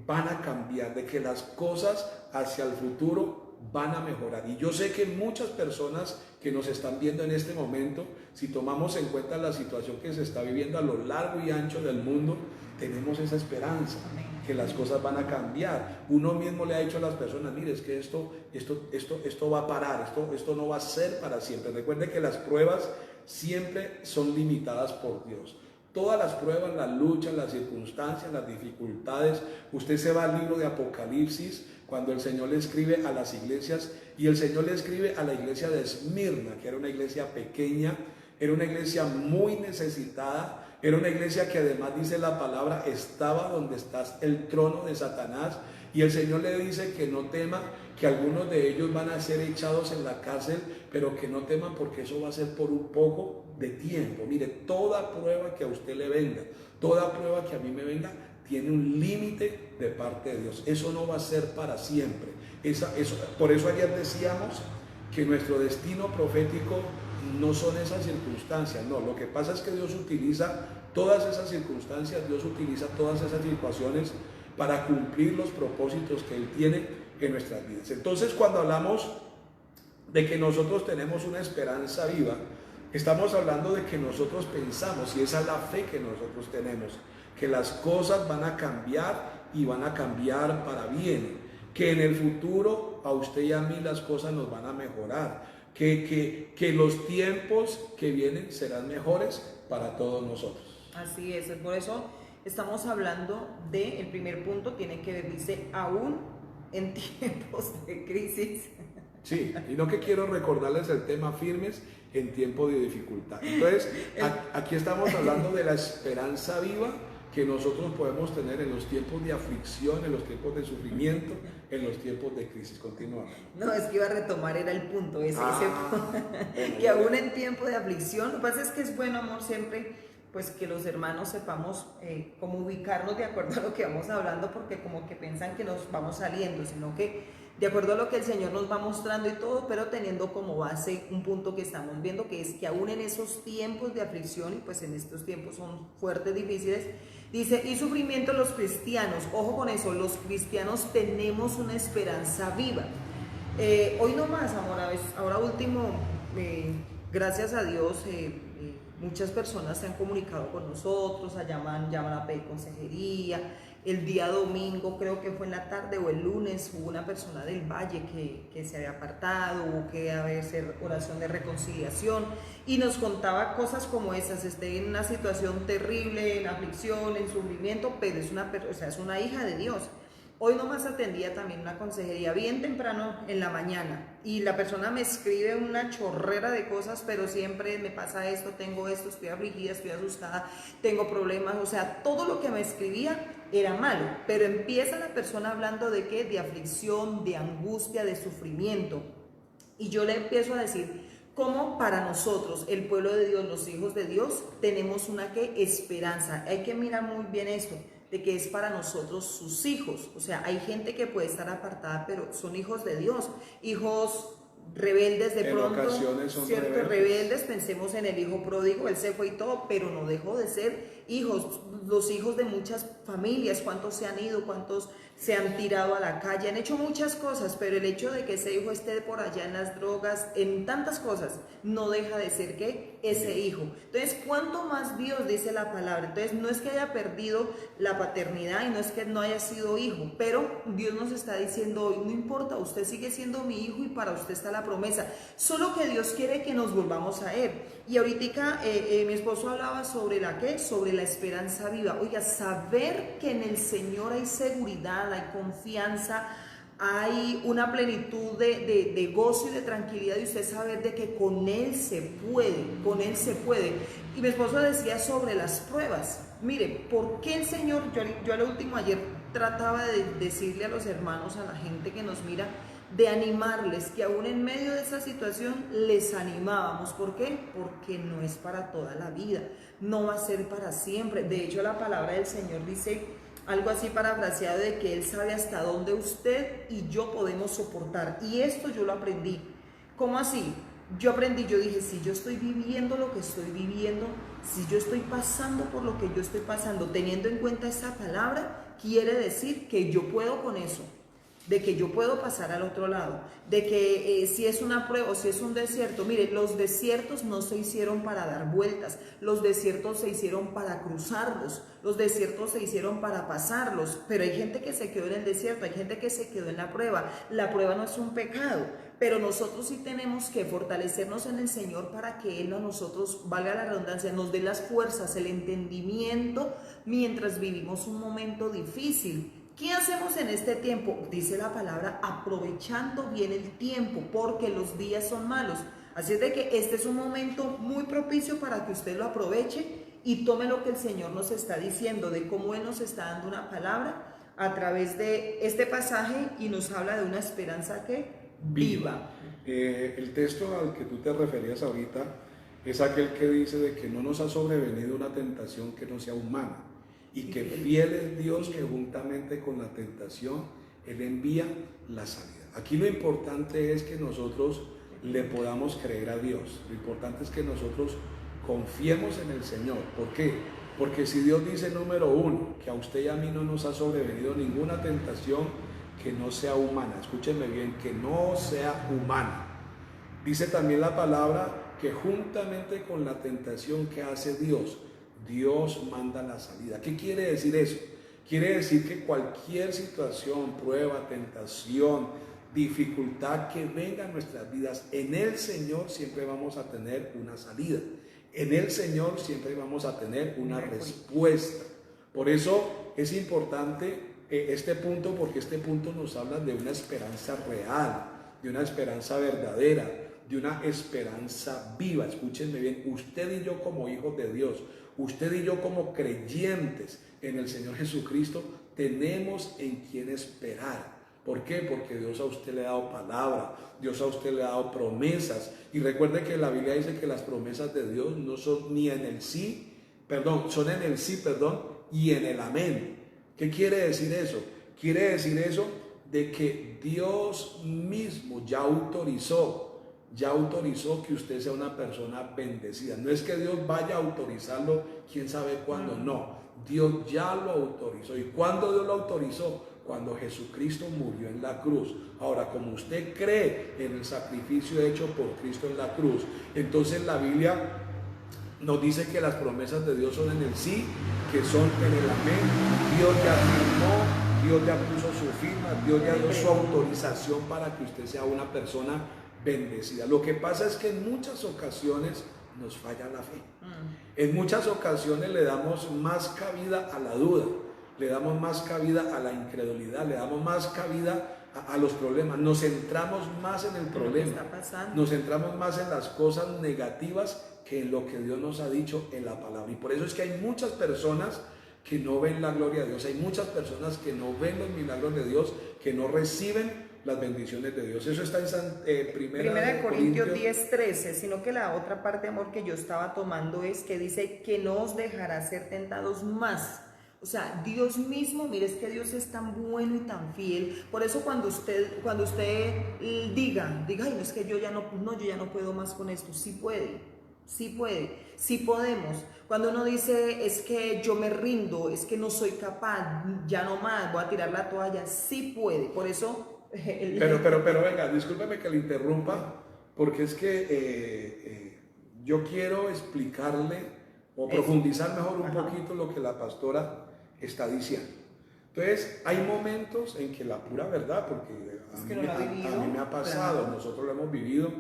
van a cambiar, de que las cosas hacia el futuro van a mejorar. Y yo sé que muchas personas que nos están viendo en este momento, si tomamos en cuenta la situación que se está viviendo a lo largo y ancho del mundo, tenemos esa esperanza que las cosas van a cambiar. Uno mismo le ha dicho a las personas, mire, es que esto va a parar, esto no va a ser para siempre. Recuerde que las pruebas siempre son limitadas por Dios. Todas las pruebas, las luchas, las circunstancias, las dificultades. Usted se va al libro de Apocalipsis, cuando el Señor le escribe a las iglesias, y el Señor le escribe a la iglesia de Esmirna, que era una iglesia pequeña, era una iglesia muy necesitada, era una iglesia que además dice la palabra, estaba donde está el trono de Satanás, y el Señor le dice que no tema, que algunos de ellos van a ser echados en la cárcel, pero que no teman porque eso va a ser por un poco de tiempo. Mire, toda prueba que a usted le venga, toda prueba que a mí me venga, tiene un límite de parte de Dios. Eso no va a ser para siempre. Por eso ayer decíamos que nuestro destino profético no son esas circunstancias. No, lo que pasa es que Dios utiliza todas esas circunstancias, Dios utiliza todas esas situaciones para cumplir los propósitos que Él tiene en nuestras vidas. Entonces, cuando hablamos de que nosotros tenemos una esperanza viva, estamos hablando de que nosotros pensamos, y esa es la fe que nosotros tenemos, que las cosas van a cambiar y van a cambiar para bien, que en el futuro a usted y a mí las cosas nos van a mejorar, que los tiempos que vienen serán mejores para todos nosotros. Así es, por eso estamos hablando del primer punto, tiene que ver, dice, aún en tiempos de crisis. Sí, y no que quiero recordarles el tema firmes en tiempo de dificultad. Entonces, aquí estamos hablando de la esperanza viva que nosotros podemos tener en los tiempos de aflicción, en los tiempos de sufrimiento, en los tiempos de crisis. Continúa. No, es que iba a retomar, era el punto ese punto, que aún en tiempo de aflicción, lo que pasa es que es bueno, amor, siempre pues que los hermanos sepamos cómo ubicarnos de acuerdo a lo que vamos hablando, porque como que piensan que nos vamos saliendo, sino que de acuerdo a lo que el Señor nos va mostrando y todo, pero teniendo como base un punto que estamos viendo, que es que aún en esos tiempos de aflicción, y pues en estos tiempos son fuertes, difíciles, dice, y sufrimiento los cristianos, ojo con eso, los cristianos tenemos una esperanza viva. Hoy no más, amor, ahora último, gracias a Dios, muchas personas se han comunicado con nosotros, llaman a pedir consejería. El día domingo, creo que fue en la tarde o el lunes, hubo una persona del Valle que se había apartado, hubo que hacer oración de reconciliación y nos contaba cosas como esas, en una situación terrible, en aflicción, en sufrimiento, pero es una hija de Dios. Hoy nomás atendía también una consejería bien temprano en la mañana y la persona me escribe una chorrera de cosas, pero siempre me pasa esto, tengo esto, estoy afligida, estoy asustada, tengo problemas, o sea, todo lo que me escribía era malo, pero empieza la persona hablando de qué, de aflicción, de angustia, de sufrimiento, y yo le empiezo a decir cómo para nosotros, el pueblo de Dios, los hijos de Dios, tenemos una esperanza. Hay que mirar muy bien esto. de que es para nosotros sus hijos. O sea, hay gente que puede estar apartada, pero son hijos de Dios, hijos rebeldes de pronto, en ocasiones son ¿cierto? Rebeldes, pensemos en el hijo pródigo, él se fue y todo, pero no dejó de ser hijos, los hijos de muchas familias, cuántos se han ido, cuántos se han tirado a la calle, han hecho muchas cosas, pero el hecho de que ese hijo esté por allá en las drogas, en tantas cosas, no deja de ser que ese hijo. Entonces, ¿cuánto más Dios dice la palabra? Entonces, no es que haya perdido la paternidad y no es que no haya sido hijo, pero Dios nos está diciendo hoy, no importa, usted sigue siendo mi hijo y para usted está la promesa, solo que Dios quiere que nos volvamos a Él. Y ahorita mi esposo hablaba sobre la ¿qué? Sobre la esperanza viva. Oiga, saber que en el Señor hay seguridad, hay confianza, hay una plenitud de gozo y de tranquilidad, y usted saber de que con Él se puede, con Él se puede. Y mi esposo decía sobre las pruebas. Mire, ¿por qué el Señor? Yo al último ayer trataba de decirle a los hermanos, a la gente que nos mira, de animarles, que aún en medio de esa situación les animábamos. ¿Por qué? Porque no es para toda la vida, no va a ser para siempre. De hecho, la palabra del Señor dice algo así parafraseado de que Él sabe hasta dónde usted y yo podemos soportar. Y esto yo lo aprendí. ¿Cómo así? Yo dije, si yo estoy viviendo lo que estoy viviendo, si yo estoy pasando por lo que yo estoy pasando, teniendo en cuenta esta palabra, quiere decir que yo puedo con eso, de que yo puedo pasar al otro lado, de que si es una prueba o si es un desierto, mire, los desiertos no se hicieron para dar vueltas, los desiertos se hicieron para cruzarlos, los desiertos se hicieron para pasarlos, pero hay gente que se quedó en el desierto, hay gente que se quedó en la prueba no es un pecado, pero nosotros sí tenemos que fortalecernos en el Señor para que Él a nosotros, valga la redundancia, nos dé las fuerzas, el entendimiento mientras vivimos un momento difícil. ¿Qué hacemos en este tiempo? Dice la palabra, aprovechando bien el tiempo, porque los días son malos. Así es de que este es un momento muy propicio para que usted lo aproveche y tome lo que el Señor nos está diciendo, de cómo Él nos está dando una palabra a través de este pasaje y nos habla de una esperanza que viva. El texto al que tú te referías ahorita es aquel que dice de que no nos ha sobrevenido una tentación que no sea humana, y que fiel es Dios que juntamente con la tentación Él envía la salida. Aquí lo importante es que nosotros le podamos creer a Dios, lo importante es que nosotros confiemos en el Señor. ¿Por qué? Porque si Dios dice, número uno, que a usted y a mí no nos ha sobrevenido ninguna tentación que no sea humana, escúchenme bien, que no sea humana. Dice también la palabra que juntamente con la tentación que hace Dios, Dios manda la salida. ¿Qué quiere decir eso? Quiere decir que cualquier situación, prueba, tentación, dificultad que venga en nuestras vidas, en el Señor siempre vamos a tener una salida. En el Señor siempre vamos a tener una respuesta. Por eso es importante este punto, porque este punto nos habla de una esperanza real, de una esperanza verdadera, de una esperanza viva. Escúchenme bien, usted y yo como hijos de Dios, usted y yo como creyentes en el Señor Jesucristo, tenemos en quien esperar. ¿Por qué? Porque Dios a usted le ha dado palabra, Dios a usted le ha dado promesas. Y recuerde que la Biblia dice que las promesas de Dios no son ni en el sí, son en el sí, y en el amén. ¿Qué quiere decir eso? Quiere decir eso de que Dios mismo ya autorizó que usted sea una persona bendecida. No es que Dios vaya a autorizarlo, quién sabe cuándo, no. Dios ya lo autorizó. ¿Y cuándo Dios lo autorizó? Cuando Jesucristo murió en la cruz. Ahora, como usted cree en el sacrificio hecho por Cristo en la cruz, entonces la Biblia nos dice que las promesas de Dios son en el sí, que son en el amén. Dios ya firmó, Dios ya puso su firma, Dios ya dio su autorización para que usted sea una persona bendecida. Lo que pasa es que en muchas ocasiones nos falla la fe. En muchas ocasiones le damos más cabida a la duda, le damos más cabida a la incredulidad, le damos más cabida a los problemas, nos centramos más en el problema, nos centramos más en las cosas negativas que en lo que Dios nos ha dicho en la palabra. Y por eso es que hay muchas personas que no ven la gloria de Dios, hay muchas personas que no ven los milagros de Dios, que no reciben las bendiciones de Dios. Eso está en Primera de Corintios 10:13, sino que la otra parte, amor, que yo estaba tomando es que dice que no os dejará ser tentados más. O sea, Dios mismo, mire, es que Dios es tan bueno y tan fiel. Por eso cuando usted diga, ay, no, es que yo ya no puedo más con esto. Sí puede, sí podemos. Cuando uno dice, es que yo me rindo, es que no soy capaz, ya no más, voy a tirar la toalla, sí puede. Por eso... Pero venga, discúlpeme que le interrumpa, porque es que yo quiero explicarle o profundizar mejor un poquito lo que la pastora está diciendo. Entonces, hay momentos en que la pura verdad, porque a mí me ha pasado, claro, nosotros lo hemos vivido,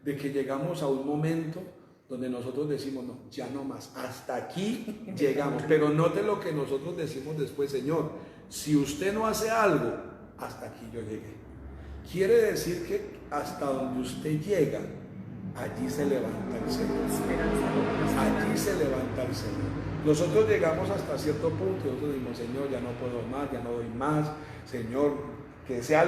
de que llegamos a un momento donde nosotros decimos, no, ya no más, hasta aquí llegamos. Pero note lo que nosotros decimos después, Señor, si usted no hace algo, hasta aquí yo llegué. Quiere decir que hasta donde usted llega, allí se levanta el Señor. Allí se levanta el Señor. Nosotros llegamos hasta cierto punto y nosotros decimos, Señor, ya no puedo más, ya no doy más. Señor, que sea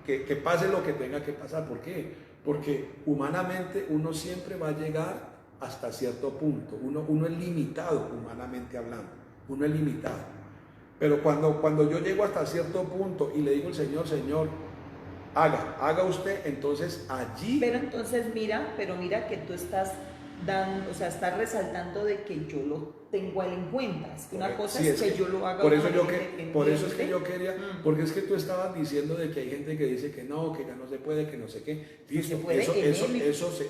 que pase lo que tenga que pasar. ¿Por qué? Porque humanamente uno siempre va a llegar hasta cierto punto. Uno es limitado, humanamente hablando. Uno es limitado. Pero cuando yo llego hasta cierto punto y le digo al Señor, Señor, haga usted, entonces allí... Pero entonces mira que tú estás dando, o sea, estás resaltando de que yo lo tengo a él en cuenta. Es que una cosa es que yo lo haga. Por eso es que yo quería, porque es que tú estabas diciendo de que hay gente que dice que no, que ya no se puede, que no sé qué. Listo,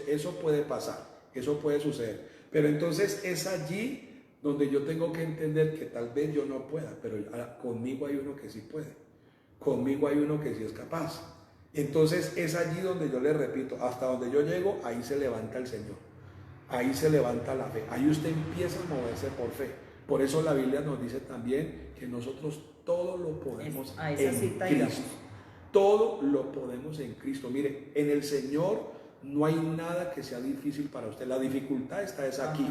eso puede pasar, eso puede suceder. Pero entonces es allí donde yo tengo que entender que tal vez yo no pueda, pero conmigo hay uno que sí puede. Conmigo hay uno que sí es capaz. Entonces es allí donde yo le repito, hasta donde yo llego, ahí se levanta el Señor, ahí se levanta la fe, ahí usted empieza a moverse por fe. Por eso la Biblia nos dice también que nosotros todo lo podemos en Cristo, todo lo podemos en Cristo. Mire, en el Señor no hay nada que sea difícil para usted, la dificultad está aquí,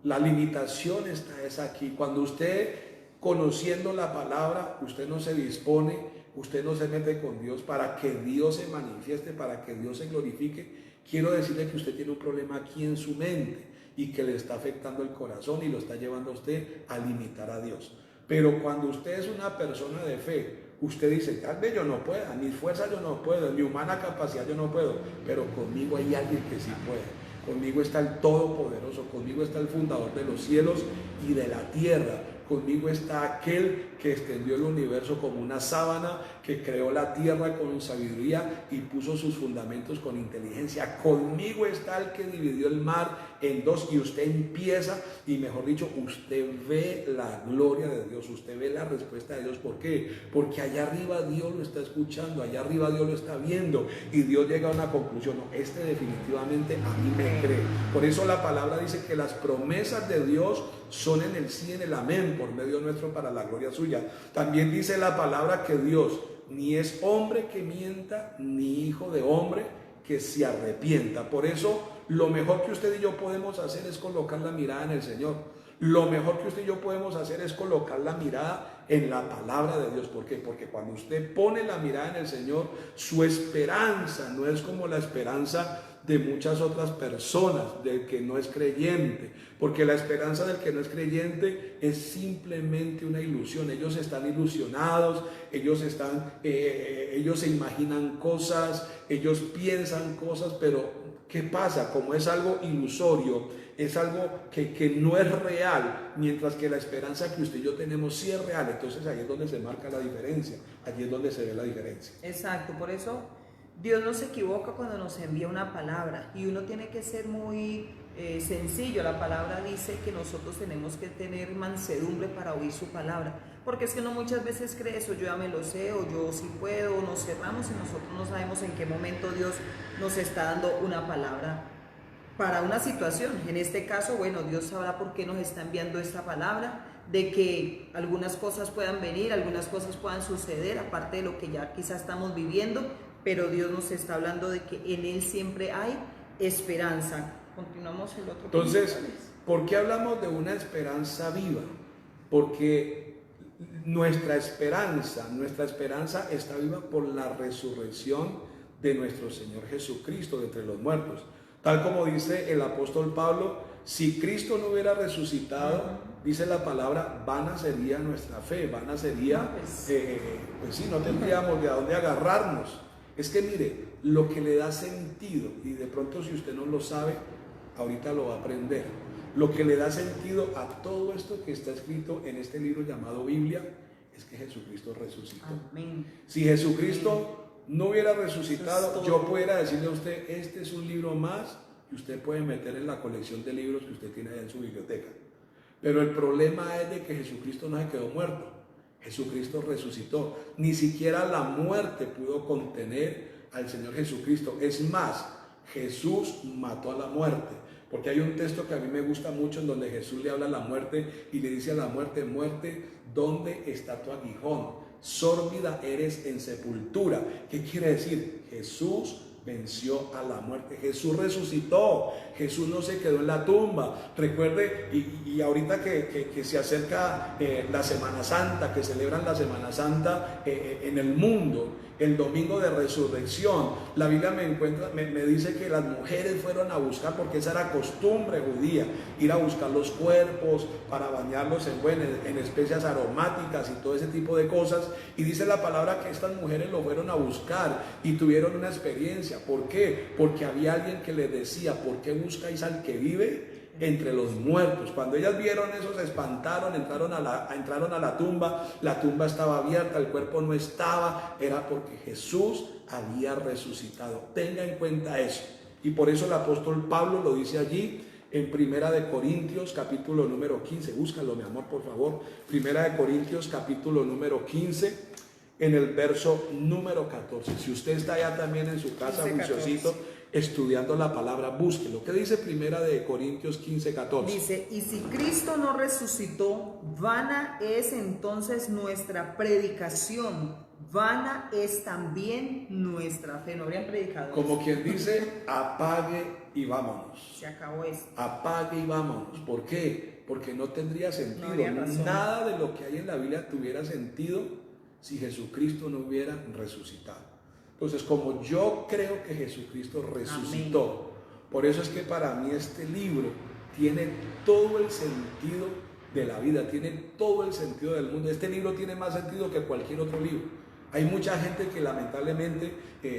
la limitación está aquí. Cuando usted, conociendo la palabra, usted no se dispone, usted no se mete con Dios para que Dios se manifieste, para que Dios se glorifique, quiero decirle que usted tiene un problema aquí en su mente y que le está afectando el corazón y lo está llevando a usted a limitar a Dios. Pero cuando usted es una persona de fe, usted dice, tal vez yo no pueda, ni fuerza yo no puedo, ni humana capacidad yo no puedo, pero conmigo hay alguien que sí puede. Conmigo está el Todopoderoso, conmigo está el fundador de los cielos y de la tierra. Conmigo está aquel que extendió el universo como una sábana, que creó la tierra con sabiduría y puso sus fundamentos con inteligencia. Conmigo está el que dividió el mar en dos y usted empieza, y mejor dicho, usted ve la gloria de Dios, usted ve la respuesta de Dios. ¿Por qué? Porque allá arriba Dios lo está escuchando, allá arriba Dios lo está viendo y Dios llega a una conclusión, no, este definitivamente a mí me cree. Por eso la palabra dice que las promesas de Dios son en el sí y en el amén por medio nuestro para la gloria suya. También dice la palabra que Dios ni es hombre que mienta, ni hijo de hombre que se arrepienta. Por eso lo mejor que usted y yo podemos hacer es colocar la mirada en el Señor. Lo mejor que usted y yo podemos hacer es colocar la mirada en la palabra de Dios. ¿Por qué? Porque cuando usted pone la mirada en el Señor, su esperanza no es como la esperanza de muchas otras personas, del que no es creyente, porque la esperanza del que no es creyente es simplemente una ilusión. Ellos están ilusionados, ellos se imaginan cosas, ellos piensan cosas, pero ¿qué pasa? Como es algo ilusorio, es algo que no es real, mientras que la esperanza que usted y yo tenemos sí es real. Entonces ahí es donde se marca la diferencia, allí es donde se ve la diferencia. Exacto, por eso Dios no se equivoca cuando nos envía una palabra y uno tiene que ser muy sencillo. La palabra dice que nosotros tenemos que tener mansedumbre para oír su palabra, porque es que uno muchas veces cree eso, yo ya me lo sé, o yo sí puedo, nos cerramos y nosotros no sabemos en qué momento Dios nos está dando una palabra para una situación. En este caso, bueno, Dios sabrá por qué nos está enviando esta palabra, de que algunas cosas puedan venir, algunas cosas puedan suceder, aparte de lo que ya quizás estamos viviendo, pero Dios nos está hablando de que en Él siempre hay esperanza. Continuamos el otro. Entonces, ¿por qué hablamos de una esperanza viva? Porque nuestra esperanza está viva por la resurrección de nuestro Señor Jesucristo de entre los muertos. Tal como dice el apóstol Pablo, Si Cristo no hubiera resucitado, dice la palabra, vana sería nuestra fe, vana sería, pues sí, no tendríamos de a dónde agarrarnos. Es que mire, lo que le da sentido, y de pronto si usted no lo sabe, ahorita lo va a aprender, lo que le da sentido a todo esto que está escrito en este libro llamado Biblia, es que Jesucristo resucitó. Amén. Si Jesucristo no hubiera resucitado, yo pudiera decirle a usted, este es un libro más que usted puede meter en la colección de libros que usted tiene allá en su biblioteca. Pero el problema es de que Jesucristo no se quedó muerto. Jesucristo resucitó. Ni siquiera la muerte pudo contener al Señor Jesucristo. Es más, Jesús mató a la muerte. Porque hay un texto que a mí me gusta mucho en donde Jesús le habla a la muerte y le dice a la muerte, muerte, ¿dónde está tu aguijón? Sórbida eres en sepultura. ¿Qué quiere decir? Jesús venció a la muerte. Jesús resucitó. Jesús no se quedó en la tumba. Recuerde, y ahorita que se acerca la Semana Santa, que celebran la Semana Santa en el mundo, el domingo de resurrección, la Biblia me dice que las mujeres fueron a buscar, porque esa era costumbre judía, ir a buscar los cuerpos para bañarlos en especias aromáticas y todo ese tipo de cosas. Y dice la palabra que estas mujeres lo fueron a buscar y tuvieron una experiencia. ¿Por qué? Porque había alguien que les decía, ¿por qué buscáis al que vive entre los muertos? Cuando ellas vieron eso, se espantaron, entraron a la tumba estaba abierta, el cuerpo no estaba, era porque Jesús había resucitado. Tenga en cuenta eso. Y por eso el apóstol Pablo lo dice allí en Primera de Corintios, capítulo número 15. Búscalo, mi amor, por favor. Primera de Corintios, capítulo número 15, en el verso número 14. Si usted está allá también en su casa, juiciosito, estudiando la palabra, búsquelo. ¿Qué dice Primera de Corintios 15, 14? Dice, y si Cristo no resucitó, vana es entonces nuestra predicación, vana es también nuestra fe. No habrían predicado Como eso. quien dice, apague y vámonos. Se acabó esto. Apague y vámonos. ¿Por qué? Porque no tendría sentido. No habría razón. Nada de lo que hay en la Biblia tuviera sentido si Jesucristo no hubiera resucitado. Entonces, como yo creo que Jesucristo resucitó, amén, por eso es que para mí este libro tiene todo el sentido de la vida, tiene todo el sentido del mundo. Este libro tiene más sentido que cualquier otro libro. Hay mucha gente que lamentablemente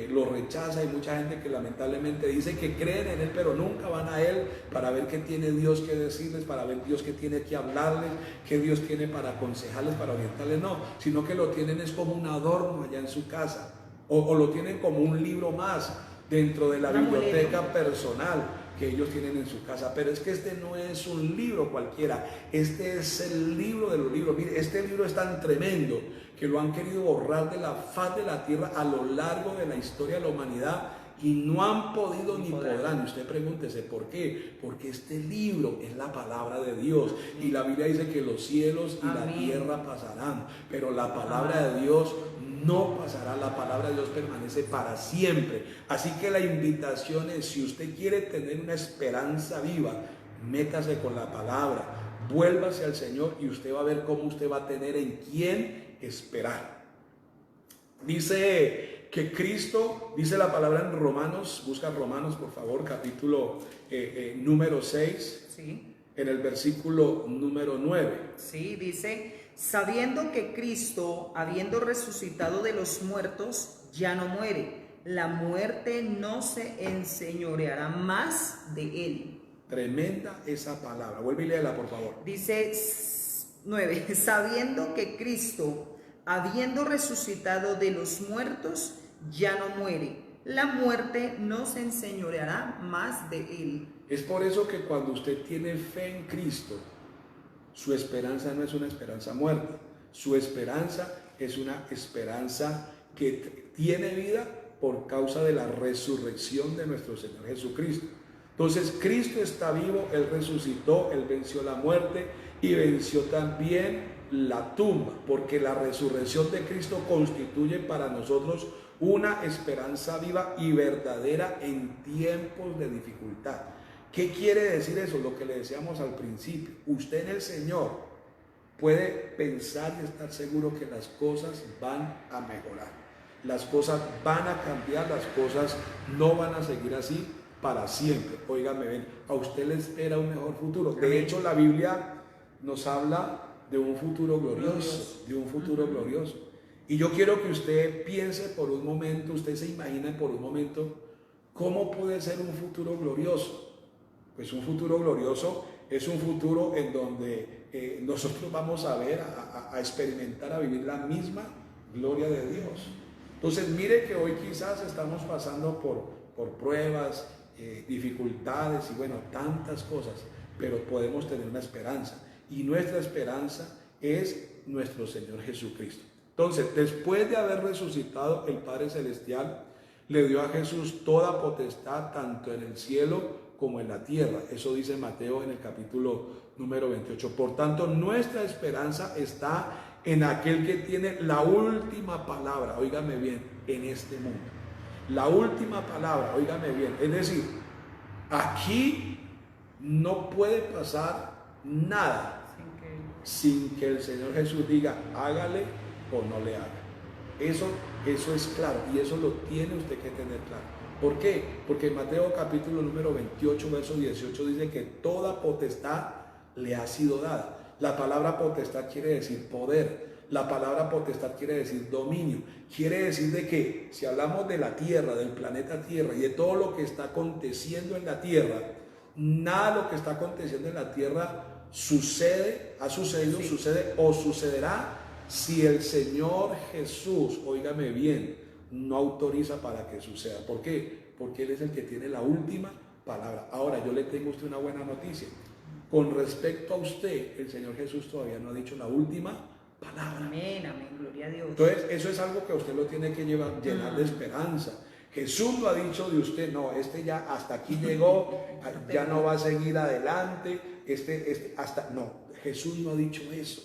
lo rechaza, hay mucha gente que lamentablemente dice que creen en él, pero nunca van a él para ver qué tiene Dios que decirles, para ver Dios que tiene que hablarles, qué Dios tiene para aconsejarles, para orientarles. No, sino que lo tienen es como un adorno allá en su casa, o lo tienen como un libro más dentro de la biblioteca personal que ellos tienen en su casa. Pero es que este no es un libro cualquiera, este es el libro de los libros. Mire, este libro es tan tremendo que lo han querido borrar de la faz de la tierra a lo largo de la historia de la humanidad y no han podido ni podrán. Y usted pregúntese ¿por qué? Porque este libro es la palabra de Dios y la Biblia dice que los cielos y la tierra pasarán, pero la palabra de Dios no pasará. La palabra de Dios permanece para siempre. Así que la invitación es, si usted quiere tener una esperanza viva, métase con la palabra, vuélvase al Señor y usted va a ver cómo usted va a tener en quién esperar. Dice que Cristo, dice la palabra en Romanos, busca Romanos por favor, capítulo número 6, sí, en el versículo número 9. Sí, dice, sabiendo que Cristo, habiendo resucitado de los muertos, ya no muere, la muerte no se enseñoreará más de él. Tremenda esa palabra, vuelve y léela por favor. Dice 9, sabiendo que Cristo, habiendo resucitado de los muertos, ya no muere, la muerte no se enseñoreará más de él. Es por eso que cuando usted tiene fe en Cristo, su esperanza no es una esperanza muerta, su esperanza es una esperanza que tiene vida por causa de la resurrección de nuestro Señor Jesucristo. Entonces Cristo está vivo, Él resucitó, Él venció la muerte y venció también la tumba, porque la resurrección de Cristo constituye para nosotros una esperanza viva y verdadera en tiempos de dificultad. ¿Qué quiere decir eso? Lo que le decíamos al principio. Usted en el Señor puede pensar y estar seguro que las cosas van a mejorar, las cosas van a cambiar, las cosas no van a seguir así para siempre. Óigame bien, a usted le espera un mejor futuro. De hecho, la Biblia nos habla de un futuro glorioso, de un futuro glorioso. Y yo quiero que usted piense por un momento, usted se imagine por un momento, ¿cómo puede ser un futuro glorioso? Pues un futuro glorioso es un futuro en donde nosotros vamos a ver, a experimentar, a vivir la misma gloria de Dios. Entonces mire que hoy quizás estamos pasando por pruebas, dificultades y bueno, tantas cosas, pero podemos tener una esperanza. Y nuestra esperanza es nuestro Señor Jesucristo. Entonces, después de haber resucitado, el Padre Celestial le dio a Jesús toda potestad, tanto en el cielo como en la tierra. Eso dice Mateo en el capítulo número 28. Por tanto, nuestra esperanza está en aquel que tiene la última palabra, óigame bien, en este mundo. La última palabra, óigame bien. Es decir, aquí no puede pasar nada sin que el Señor Jesús diga hágale o no le haga. Eso es claro y eso lo tiene usted que tener claro. ¿Por qué? Porque en Mateo capítulo número 28 verso 18 dice que toda potestad le ha sido dada. La palabra potestad quiere decir poder. La palabra potestad quiere decir dominio. Quiere decir de que si hablamos de la tierra, del planeta Tierra y de todo lo que está aconteciendo en la tierra, nada de lo que está aconteciendo en la tierra sucede, ha sucedido, sí, sucede o sucederá si el Señor Jesús, óigame bien, no autoriza para que suceda. ¿Por qué? Porque Él es el que tiene la última palabra. Ahora, yo le tengo a usted una buena noticia. Con respecto a usted, el Señor Jesús todavía no ha dicho la última palabra. Amén, amén, gloria a Dios. Entonces, eso es algo que a usted lo tiene que llenar de esperanza. Jesús lo ha dicho de usted, no, este ya hasta aquí llegó, ya no va a seguir adelante, no, Jesús no ha dicho eso.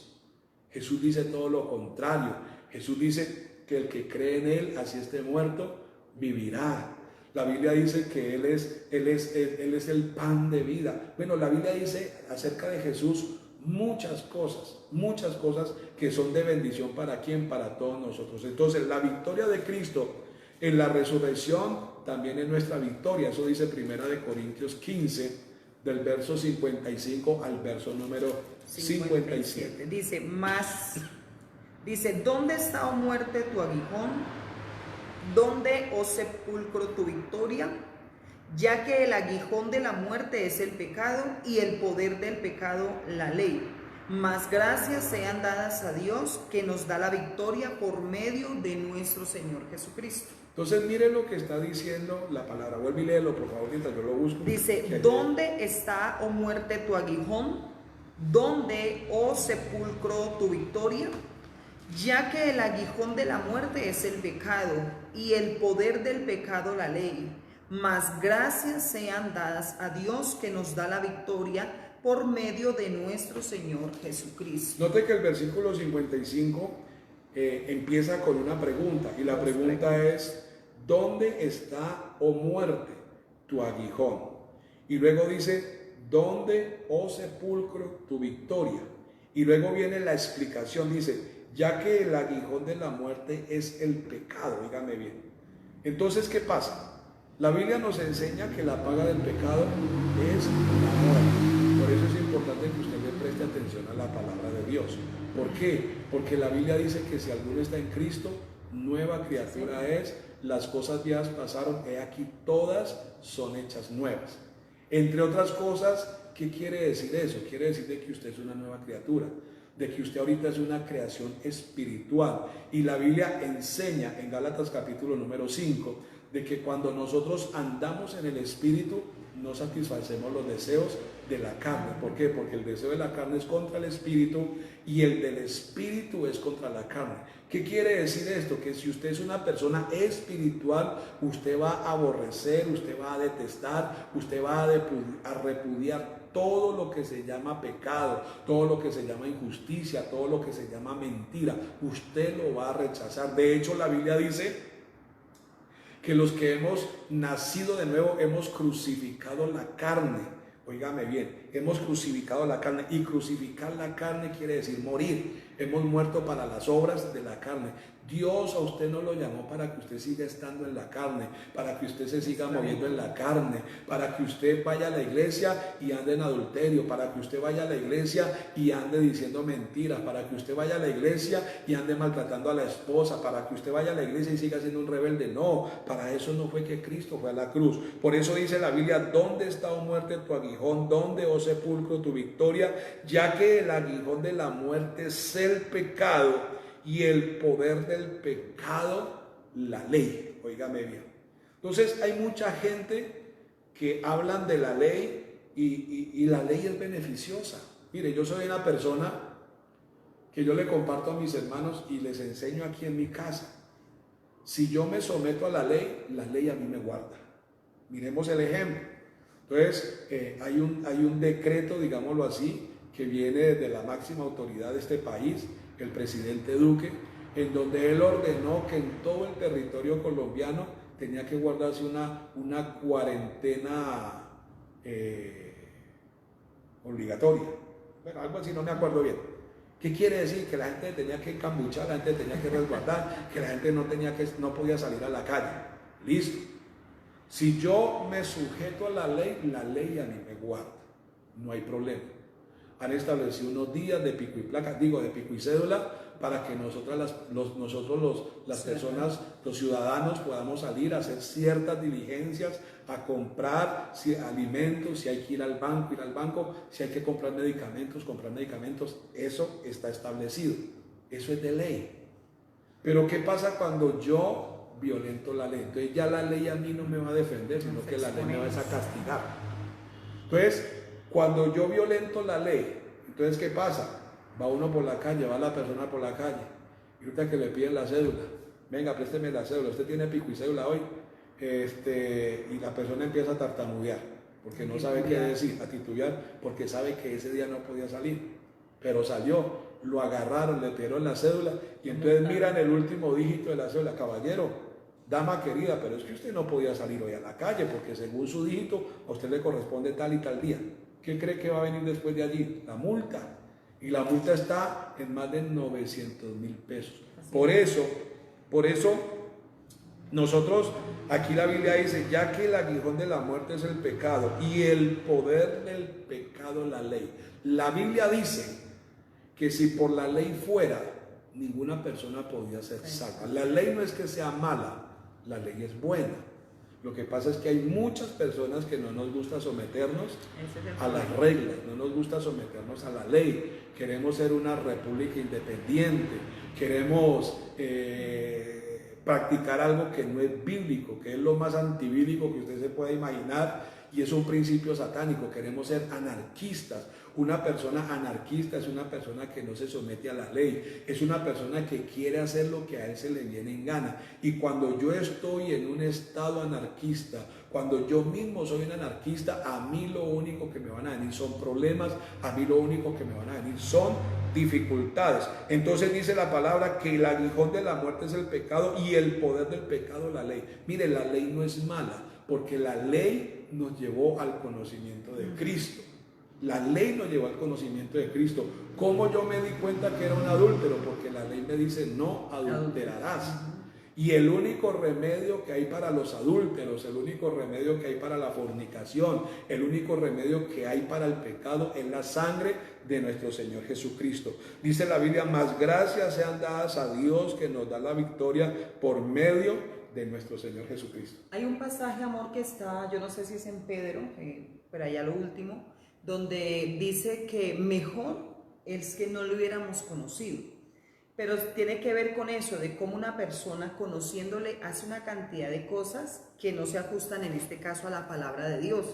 Jesús dice todo lo contrario. Jesús dice que el que cree en Él, así esté muerto, vivirá. La Biblia dice que Él es el pan de vida. Bueno, la Biblia dice acerca de Jesús muchas cosas que son de bendición para quién, para todos nosotros. Entonces, la victoria de Cristo en la resurrección también es nuestra victoria. Eso dice 1 Corintios 15, del verso 55 al verso número 57. Dice, ¿dónde está, oh muerte, tu aguijón? ¿Dónde, oh sepulcro, tu victoria? Ya que el aguijón de la muerte es el pecado y el poder del pecado la ley. Mas gracias sean dadas a Dios que nos da la victoria por medio de nuestro Señor Jesucristo. Entonces miren lo que está diciendo la palabra. Vuelve y léelo por favor mientras yo lo busco. Dice, ¿dónde está, oh muerte, tu aguijón? ¿Dónde, oh sepulcro, tu victoria? Ya que el aguijón de la muerte es el pecado y el poder del pecado la ley. Mas gracias sean dadas a Dios que nos da la victoria por medio de nuestro Señor Jesucristo. Note que el versículo 55 empieza con una pregunta y la pregunta es, ¿dónde está, oh muerte, tu aguijón? Y luego dice, ¿dónde, oh sepulcro, tu victoria? Y luego viene la explicación, dice, ya que el aguijón de la muerte es el pecado, dígame bien. Entonces, ¿qué pasa? La Biblia nos enseña que la paga del pecado es la muerte. Por eso es importante que usted le preste atención a la palabra de Dios. ¿Por qué? Porque la Biblia dice que si alguno está en Cristo, nueva criatura es, las cosas viejas pasaron, he aquí todas son hechas nuevas. Entre otras cosas, ¿qué quiere decir eso? Quiere decir de que usted es una nueva criatura, de que usted ahorita es una creación espiritual. Y la Biblia enseña en Gálatas capítulo número 5, de que cuando nosotros andamos en el Espíritu, no satisfacemos los deseos de la carne. ¿Por qué? Porque el deseo de la carne es contra el Espíritu y el del Espíritu es contra la carne. ¿Qué quiere decir esto? Que si usted es una persona espiritual, usted va a aborrecer, usted va a detestar, usted va a repudiar todo lo que se llama pecado, todo lo que se llama injusticia, todo lo que se llama mentira. Usted lo va a rechazar. De hecho, la Biblia dice que los que hemos nacido de nuevo hemos crucificado la carne. Óigame bien, hemos crucificado la carne. Y crucificar la carne quiere decir morir. Hemos muerto para las obras de la carne. Dios a usted no lo llamó para que usted siga estando en la carne, para que usted se siga moviendo en la carne, para que usted vaya a la iglesia y ande en adulterio, para que usted vaya a la iglesia y ande diciendo mentiras, para que usted vaya a la iglesia y ande maltratando a la esposa, para que usted vaya a la iglesia y siga siendo un rebelde. No, para eso no fue que Cristo fue a la cruz. Por eso dice la Biblia: ¿dónde está, oh muerte, tu aguijón? ¿Dónde, oh sepulcro, tu victoria? Ya que el aguijón de la muerte es el pecado, y el poder del pecado, la ley. Óigame bien. Entonces hay mucha gente que hablan de la ley y la ley es beneficiosa. Mire, yo soy una persona que yo le comparto a mis hermanos y les enseño aquí en mi casa. Si yo me someto a la ley a mí me guarda. Miremos el ejemplo. Entonces hay un decreto, digámoslo así, que viene desde la máxima autoridad de este país, el presidente Duque, en donde él ordenó que en todo el territorio colombiano tenía que guardarse una cuarentena obligatoria. Bueno, algo así, no me acuerdo bien. ¿Qué quiere decir? Que la gente tenía que cambuchar, la gente tenía que resguardar, que la gente no podía salir a la calle. Listo. Si yo me sujeto a la ley a mí me guarda. No hay problema. Han establecido unos días de pico y placa, de pico y cédula, para que nosotros las personas, los ciudadanos, podamos salir a hacer ciertas diligencias, a comprar alimentos, si hay que ir al banco, si hay que comprar medicamentos, eso está establecido, eso es de ley. Pero ¿qué pasa cuando yo violento la ley? Entonces ya la ley a mí no me va a defender, sino que la ley me va a castigar. Entonces, cuando yo violento la ley, entonces ¿qué pasa? Va uno por la calle, va la persona por la calle, y ahorita que le piden la cédula, venga, présteme la cédula, usted tiene pico y cédula hoy, y la persona empieza a tartamudear, porque no sabe qué decir, a titubear, porque sabe que ese día no podía salir, pero salió, lo agarraron, le pidieron la cédula, y entonces miran el último dígito de la cédula: caballero, dama querida, pero es que usted no podía salir hoy a la calle, porque según su dígito, a usted le corresponde tal y tal día. ¿Qué cree que va a venir después de allí? La multa. Y la multa está en más de 900,000 pesos. Por eso, nosotros, aquí la Biblia dice: ya que el aguijón de la muerte es el pecado y el poder del pecado la ley. La Biblia dice que si por la ley fuera, ninguna persona podía ser salva. La ley no es que sea mala, la ley es buena. Lo que pasa es que hay muchas personas que no nos gusta someternos a las reglas, no nos gusta someternos a la ley. Queremos ser una república independiente, queremos practicar algo que no es bíblico, que es lo más antibíblico que usted se pueda imaginar, y es un principio satánico. Queremos ser anarquistas. Una persona anarquista es una persona que no se somete a la ley, es una persona que quiere hacer lo que a él se le viene en gana. Y cuando yo estoy en un estado anarquista, cuando yo mismo soy un anarquista, a mí lo único que me van a venir son problemas, a mí lo único que me van a venir son dificultades. Entonces dice la palabra que el aguijón de la muerte es el pecado y el poder del pecado la ley. Mire, la ley no es mala, porque la ley nos llevó al conocimiento de Cristo. La ley nos llevó al conocimiento de Cristo. ¿Cómo yo me di cuenta que era un adúltero? Porque la ley me dice: no adulterarás. Y el único remedio que hay para los adúlteros, el único remedio que hay para la fornicación, el único remedio que hay para el pecado es la sangre de nuestro Señor Jesucristo. Dice la Biblia: más gracias sean dadas a Dios, que nos da la victoria por medio de nuestro Señor Jesucristo. Hay un pasaje, amor, que está, yo no sé si es en Pedro, pero allá lo último, donde dice que mejor es que no lo hubiéramos conocido. Pero tiene que ver con eso, de cómo una persona conociéndole hace una cantidad de cosas que no se ajustan en este caso a la palabra de Dios.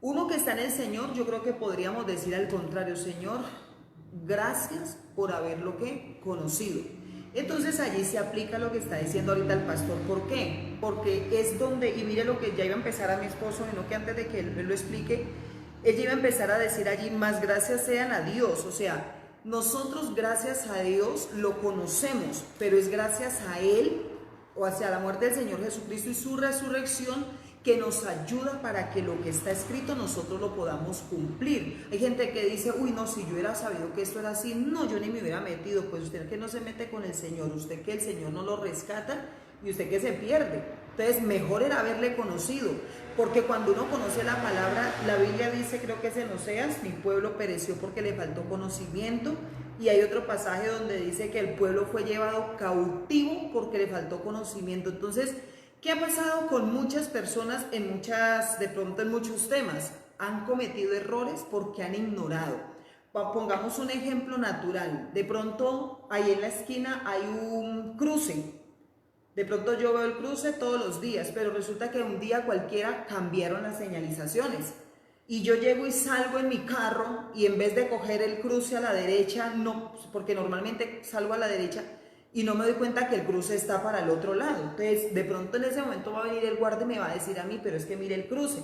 Uno que está en el Señor, yo creo que podríamos decir al contrario: Señor, gracias por haberlo conocido. Entonces allí se aplica lo que está diciendo ahorita el pastor. ¿Por qué? Porque es donde, y mire lo que ya iba a empezar a mi esposo, sino que antes de que él lo explique, ella iba a empezar a decir allí: más gracias sean a Dios. O sea, nosotros gracias a Dios lo conocemos, pero es gracias a Él, o hacia la muerte del Señor Jesucristo y su resurrección, que nos ayuda para que lo que está escrito nosotros lo podamos cumplir. Hay gente que dice, uy, no, si yo hubiera sabido que esto era así, no, yo ni me hubiera metido. Pues usted que no se mete con el Señor, usted que el Señor no lo rescata y usted que se pierde. Entonces, mejor era haberle conocido, porque cuando uno conoce la palabra, la Biblia dice, creo que es en Oseas, mi pueblo pereció porque le faltó conocimiento. Y hay otro pasaje donde dice que el pueblo fue llevado cautivo porque le faltó conocimiento. Entonces, ¿qué ha pasado con muchas personas de pronto en muchos temas? Han cometido errores porque han ignorado. Pongamos un ejemplo natural. De pronto, ahí en la esquina hay un cruce. De pronto yo veo el cruce todos los días, pero resulta que un día cualquiera cambiaron las señalizaciones. Y yo llego y salgo en mi carro y en vez de coger el cruce a la derecha, no, porque normalmente salgo a la derecha, y no me doy cuenta que el cruce está para el otro lado. Entonces, de pronto en ese momento va a venir el guardia y me va a decir a mí, pero es que mire el cruce.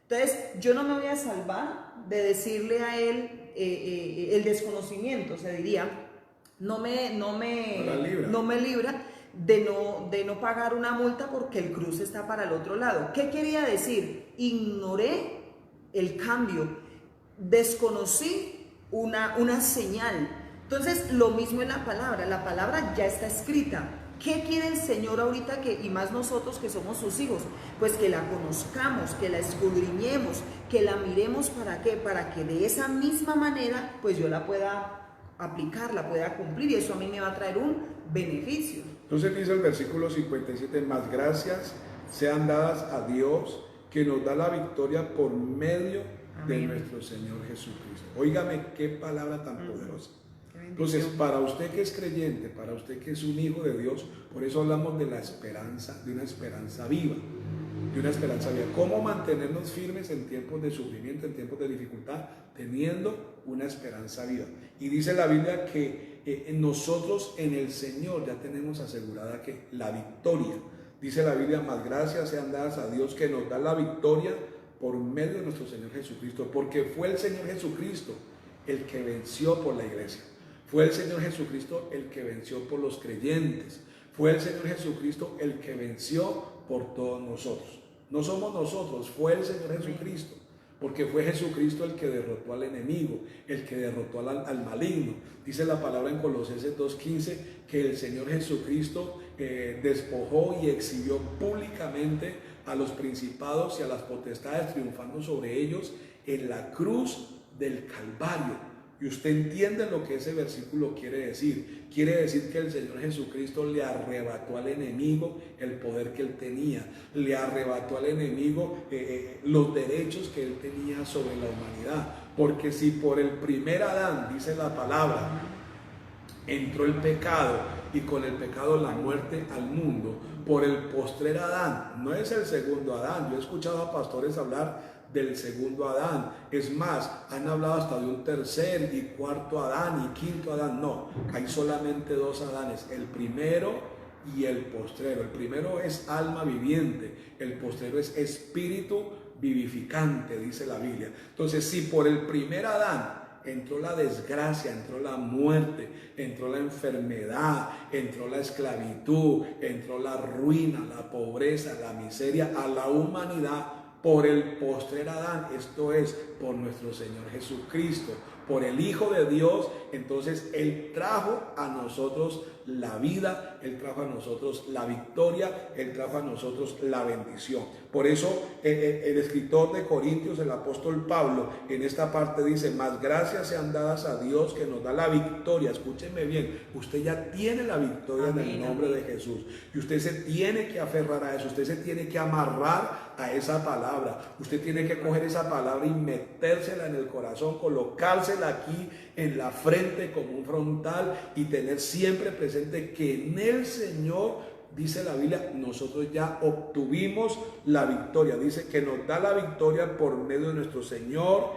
Entonces, yo no me voy a salvar de decirle a él el desconocimiento, se diría, no me libra de no pagar una multa porque el cruce está para el otro lado. ¿Qué quería decir? Ignoré el cambio, desconocí una señal. Entonces, lo mismo en la palabra ya está escrita. ¿Qué quiere el Señor ahorita y más nosotros que somos sus hijos? Pues que la conozcamos, que la escudriñemos, que la miremos. ¿Para qué? Para que de esa misma manera, pues yo la pueda aplicar, la pueda cumplir, y eso a mí me va a traer un beneficio. Entonces dice el versículo 57, más gracias sean dadas a Dios, que nos da la victoria por medio de nuestro Señor Jesucristo. Óigame qué palabra tan poderosa. Entonces, para usted que es creyente, para usted que es un hijo de Dios, por eso hablamos de la esperanza, de una esperanza viva, de una esperanza viva. ¿Cómo mantenernos firmes en tiempos de sufrimiento, en tiempos de dificultad, teniendo una esperanza viva? Y dice la Biblia que nosotros en el Señor ya tenemos asegurada que la victoria. Dice la Biblia, más gracias sean dadas a Dios que nos da la victoria por medio de nuestro Señor Jesucristo, porque fue el Señor Jesucristo el que venció por la iglesia. Fue el Señor Jesucristo el que venció por los creyentes. Fue el Señor Jesucristo el que venció por todos nosotros. No somos nosotros, fue el Señor Jesucristo. Porque fue Jesucristo el que derrotó al enemigo, el que derrotó al maligno. Dice la palabra en Colosenses 2:15 que el Señor Jesucristo despojó y exhibió públicamente a los principados y a las potestades, triunfando sobre ellos en la cruz del Calvario. Y usted entiende lo que ese versículo quiere decir. Quiere decir que el Señor Jesucristo le arrebató al enemigo el poder que él tenía. Le arrebató al enemigo los derechos que él tenía sobre la humanidad. Porque si por el primer Adán, dice la palabra, entró el pecado y con el pecado la muerte al mundo, por el postrer Adán, no es el segundo Adán. Yo he escuchado a pastores hablar del segundo Adán. Es más, han hablado hasta de un tercer y cuarto Adán y quinto Adán. No, hay solamente dos Adanes, el primero y el postrero. El primero es alma viviente, el postrero es espíritu vivificante, dice la Biblia. Entonces, si por el primer Adán entró la desgracia, entró la muerte, entró la enfermedad, entró la esclavitud, entró la ruina, la pobreza, la miseria a la humanidad, por el postrer Adán, esto es, por nuestro Señor Jesucristo, por el Hijo de Dios, entonces Él trajo a nosotros la vida, Él trajo a nosotros la victoria, Él trajo a nosotros la bendición. Por eso el escritor de Corintios, el apóstol Pablo, en esta parte dice, más gracias sean dadas a Dios que nos da la victoria. Escúcheme bien, usted ya tiene la victoria en el nombre de Jesús. Y usted se tiene que aferrar a eso, usted se tiene que amarrar a esa palabra. Usted tiene que coger esa palabra y metérsela en el corazón, colocársela aquí en la frente como un frontal y tener siempre presente que en el Señor, dice la Biblia, nosotros ya obtuvimos la victoria. Dice que nos da la victoria por medio de nuestro Señor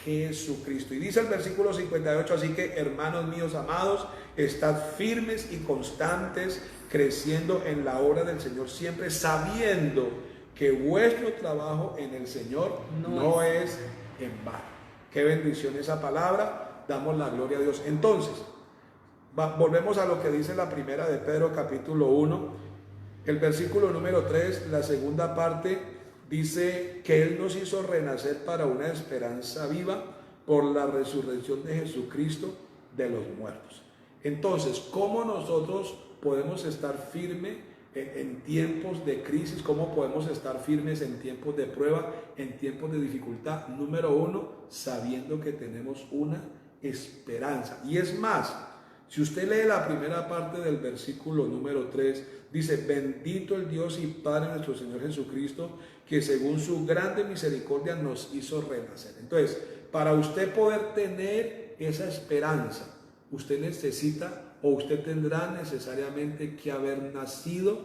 Jesucristo. Y dice el versículo 58, así que hermanos míos amados, estad firmes y constantes, creciendo en la obra del Señor, siempre sabiendo que vuestro trabajo en el Señor no es en vano. Qué bendición esa palabra, damos la gloria a Dios. Entonces, volvemos a lo que dice la primera de Pedro capítulo 1, el versículo número 3, la segunda parte dice que Él nos hizo renacer para una esperanza viva por la resurrección de Jesucristo de los muertos. Entonces, ¿cómo nosotros podemos estar firmes en tiempos de crisis? ¿Cómo podemos estar firmes en tiempos de prueba, en tiempos de dificultad? Número uno, sabiendo que tenemos una esperanza. Y es más, si usted lee la primera parte del versículo número 3, dice: bendito el Dios y Padre de nuestro Señor Jesucristo, que según su grande misericordia nos hizo renacer. Entonces, para usted poder tener esa esperanza, usted necesita, o usted tendrá necesariamente que haber nacido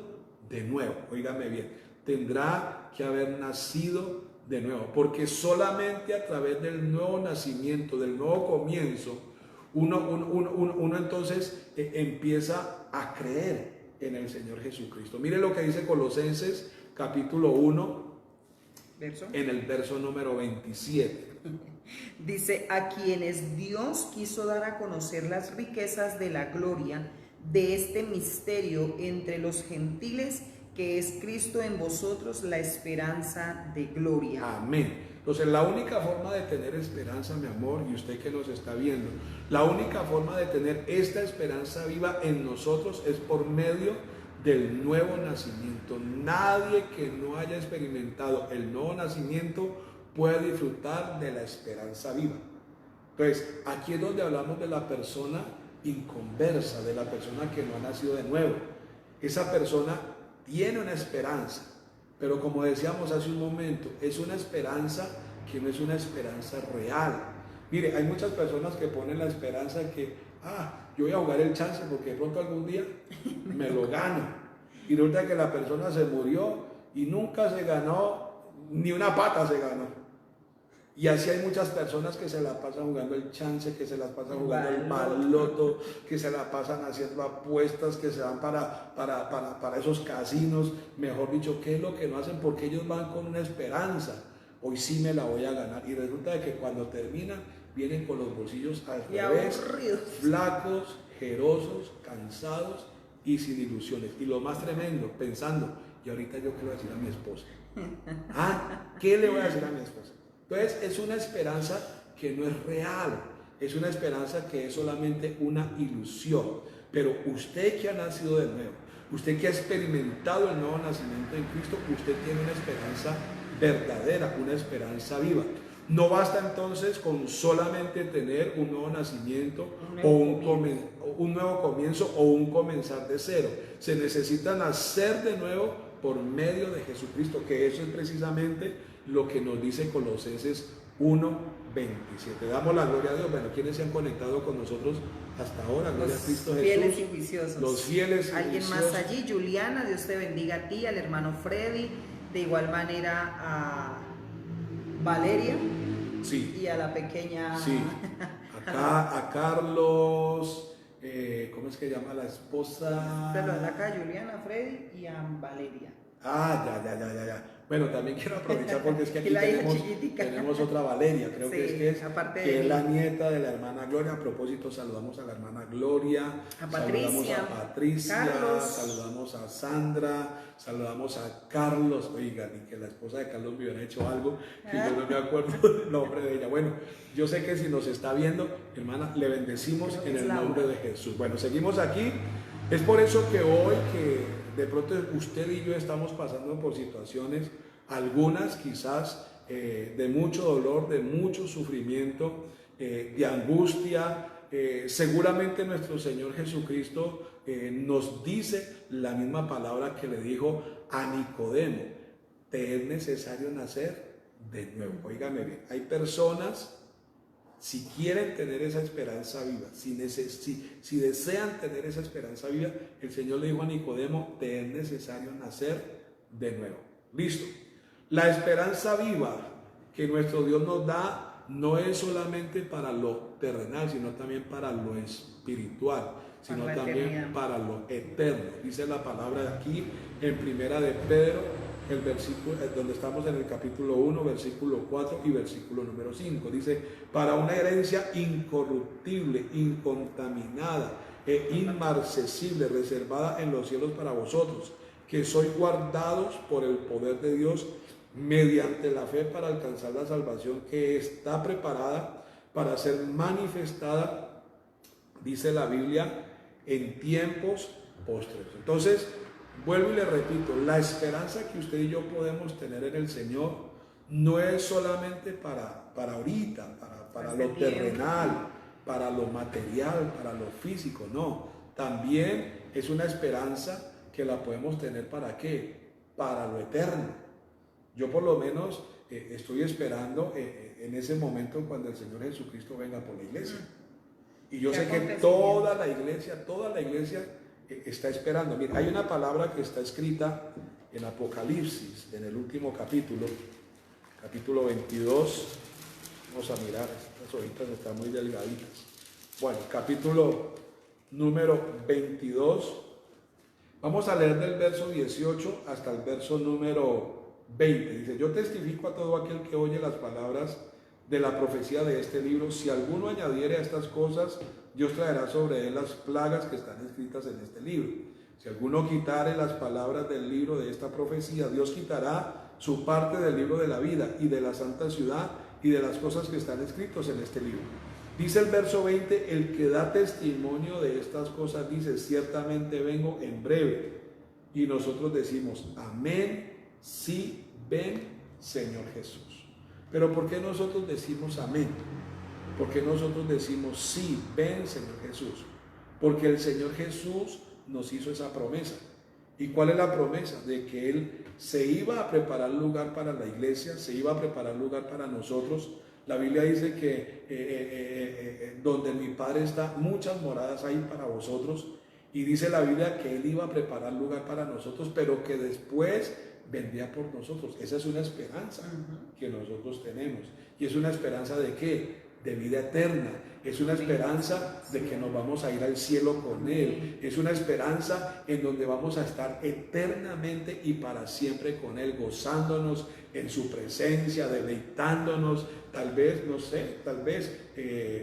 de nuevo. Óigame bien, tendrá que haber nacido de nuevo, porque solamente a través del nuevo nacimiento, del nuevo comienzo, uno entonces empieza a creer en el Señor Jesucristo. Mire lo que dice Colosenses capítulo 1, en el verso número 27. Dice: a quienes Dios quiso dar a conocer las riquezas de la gloria de este misterio entre los gentiles, que es Cristo en vosotros, la esperanza de gloria. Amén. Entonces, la única forma de tener esperanza, mi amor, y usted que nos está viendo, la única forma de tener esta esperanza viva en nosotros es por medio del nuevo nacimiento. Nadie que no haya experimentado el nuevo nacimiento puede disfrutar de la esperanza viva. Entonces, aquí es donde hablamos de la persona inconversa, de la persona que no ha nacido de nuevo. Esa persona tiene una esperanza, pero como decíamos hace un momento, es una esperanza que no es una esperanza real. Mire, hay muchas personas que ponen la esperanza de que, yo voy a jugar el chance porque de pronto algún día me lo gano. Y resulta que la persona se murió y nunca se ganó, ni una pata se ganó. Y así hay muchas personas que se la pasan jugando el chance, que se las pasan jugando el baloto, que se la pasan haciendo apuestas, que se van para esos casinos. Mejor dicho, ¿qué es lo que no hacen? Porque ellos van con una esperanza. Hoy sí me la voy a ganar. Y resulta de que cuando terminan, vienen con los bolsillos al revés, flacos, jerosos, cansados y sin ilusiones. Y lo más tremendo, pensando, y ahorita yo qué le voy a decir a mi esposa. ¿Qué le voy a decir a mi esposa? Entonces es una esperanza que no es real, es una esperanza que es solamente una ilusión. Pero usted que ha nacido de nuevo, usted que ha experimentado el nuevo nacimiento en Cristo, usted tiene una esperanza verdadera, una esperanza viva. No basta entonces con solamente tener un nuevo nacimiento o un nuevo comienzo o un comenzar de cero. Se necesita nacer de nuevo por medio de Jesucristo, que eso es precisamente lo que nos dice Colosenses 1:27. Damos la gloria a Dios. Bueno, ¿quiénes se han conectado con nosotros hasta ahora? Gloria a Cristo Jesús. Fieles y juiciosos. Los fieles y ¿Alguien juiciosos. más allí? Juliana, Dios te bendiga a ti, al hermano Freddy, de igual manera a Valeria. Sí. Y a la pequeña. Sí. Acá a Carlos, ¿cómo es que llama la esposa? Pero acá a Juliana, Freddy y a Valeria. Ya. Bueno, también quiero aprovechar porque es que aquí tenemos otra Valeria, creo sí, que es la nieta de la hermana Gloria. A propósito, saludamos a la hermana Gloria, a Patricia, saludamos a Patricia, Carlos. saludamos a Sandra, saludamos a Carlos. Oigan, y que la esposa de Carlos me hubiera hecho algo que yo no me acuerdo del nombre de ella. Bueno, yo sé que si nos está viendo, hermana, le bendecimos en el nombre de Jesús. Bueno, seguimos aquí. Es por eso que hoy que de pronto usted y yo estamos pasando por situaciones, algunas quizás de mucho dolor, de mucho sufrimiento, de angustia. Seguramente nuestro Señor Jesucristo nos dice la misma palabra que le dijo a Nicodemo: te es necesario nacer de nuevo. Óigame bien, hay personas, si quieren tener esa esperanza viva, si desean tener esa esperanza viva, el Señor le dijo a Nicodemo: te es necesario nacer de nuevo. Listo. La esperanza viva que nuestro Dios nos da no es solamente para lo terrenal, sino también para lo espiritual, sino también para lo eterno. Dice la palabra aquí en Primera de Pedro, el versículo, donde estamos en el capítulo 1, versículo 4 y versículo número 5. Dice: para una herencia incorruptible, incontaminada e inmarcesible, reservada en los cielos para vosotros, que sois guardados por el poder de Dios mediante la fe para alcanzar la salvación que está preparada para ser manifestada, dice la Biblia, en tiempos postreros. Entonces, vuelvo y le repito, la esperanza que usted y yo podemos tener en el Señor no es solamente para ahorita, para lo terrenal, para lo material, para lo físico, no. También es una esperanza que la podemos tener ¿para qué? Para lo eterno. Yo por lo menos estoy esperando en ese momento cuando el Señor Jesucristo venga por la iglesia. Y yo sé que toda la iglesia está esperando. Mira, hay una palabra que está escrita en Apocalipsis, en el último capítulo 22. Vamos a mirar, estas hojitas están muy delgaditas. Bueno, capítulo número 22. Vamos a leer del verso 18 hasta el verso número 20. Dice: yo testifico a todo aquel que oye las palabras de la profecía de este libro. Si alguno añadiere a estas cosas, Dios traerá sobre él las plagas que están escritas en este libro. Si alguno quitare las palabras del libro de esta profecía, Dios quitará su parte del libro de la vida y de la santa ciudad y de las cosas que están escritas en este libro. Dice el verso 20: el que da testimonio de estas cosas dice: ciertamente vengo en breve. Y nosotros decimos: amén, sí, ven, Señor Jesús. Pero ¿por qué nosotros decimos amén? ¿Por qué nosotros decimos sí, ven, Señor Jesús? Porque el Señor Jesús nos hizo esa promesa. ¿Y cuál es la promesa? De que Él se iba a preparar lugar para la iglesia, se iba a preparar lugar para nosotros. La Biblia dice que donde mi Padre está, muchas moradas hay para vosotros. Y dice la Biblia que Él iba a preparar lugar para nosotros, pero que después vendría por nosotros. Esa es una esperanza que nosotros tenemos. ¿Y es una esperanza de qué? De vida eterna. Es una esperanza de que nos vamos a ir al cielo con Él. Es una esperanza en donde vamos a estar eternamente y para siempre con Él, gozándonos en su presencia, deleitándonos. Tal vez, no sé, tal vez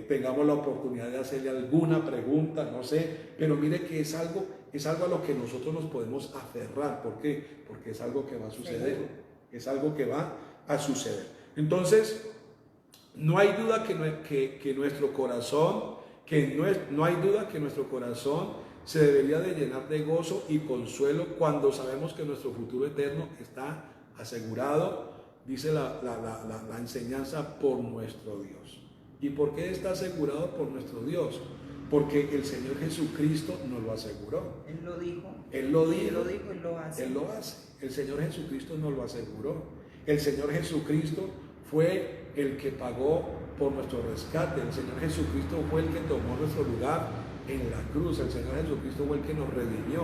tengamos la oportunidad de hacerle alguna pregunta, no sé, pero mire que es algo a lo que nosotros nos podemos aferrar. ¿Por qué? Porque es algo que va a suceder. Es algo que va a suceder. Entonces, no hay duda que nuestro corazón, no hay duda que nuestro corazón se debería de llenar de gozo y consuelo cuando sabemos que nuestro futuro eterno está asegurado, dice la enseñanza, por nuestro Dios. ¿Y por qué está asegurado por nuestro Dios? Porque el Señor Jesucristo nos lo aseguró. Él lo dijo. Él lo dijo. Él lo hace. Él lo hace. El Señor Jesucristo nos lo aseguró. El Señor Jesucristo fue el que pagó por nuestro rescate. El Señor Jesucristo fue el que tomó nuestro lugar en la cruz. El Señor Jesucristo fue el que nos redimió,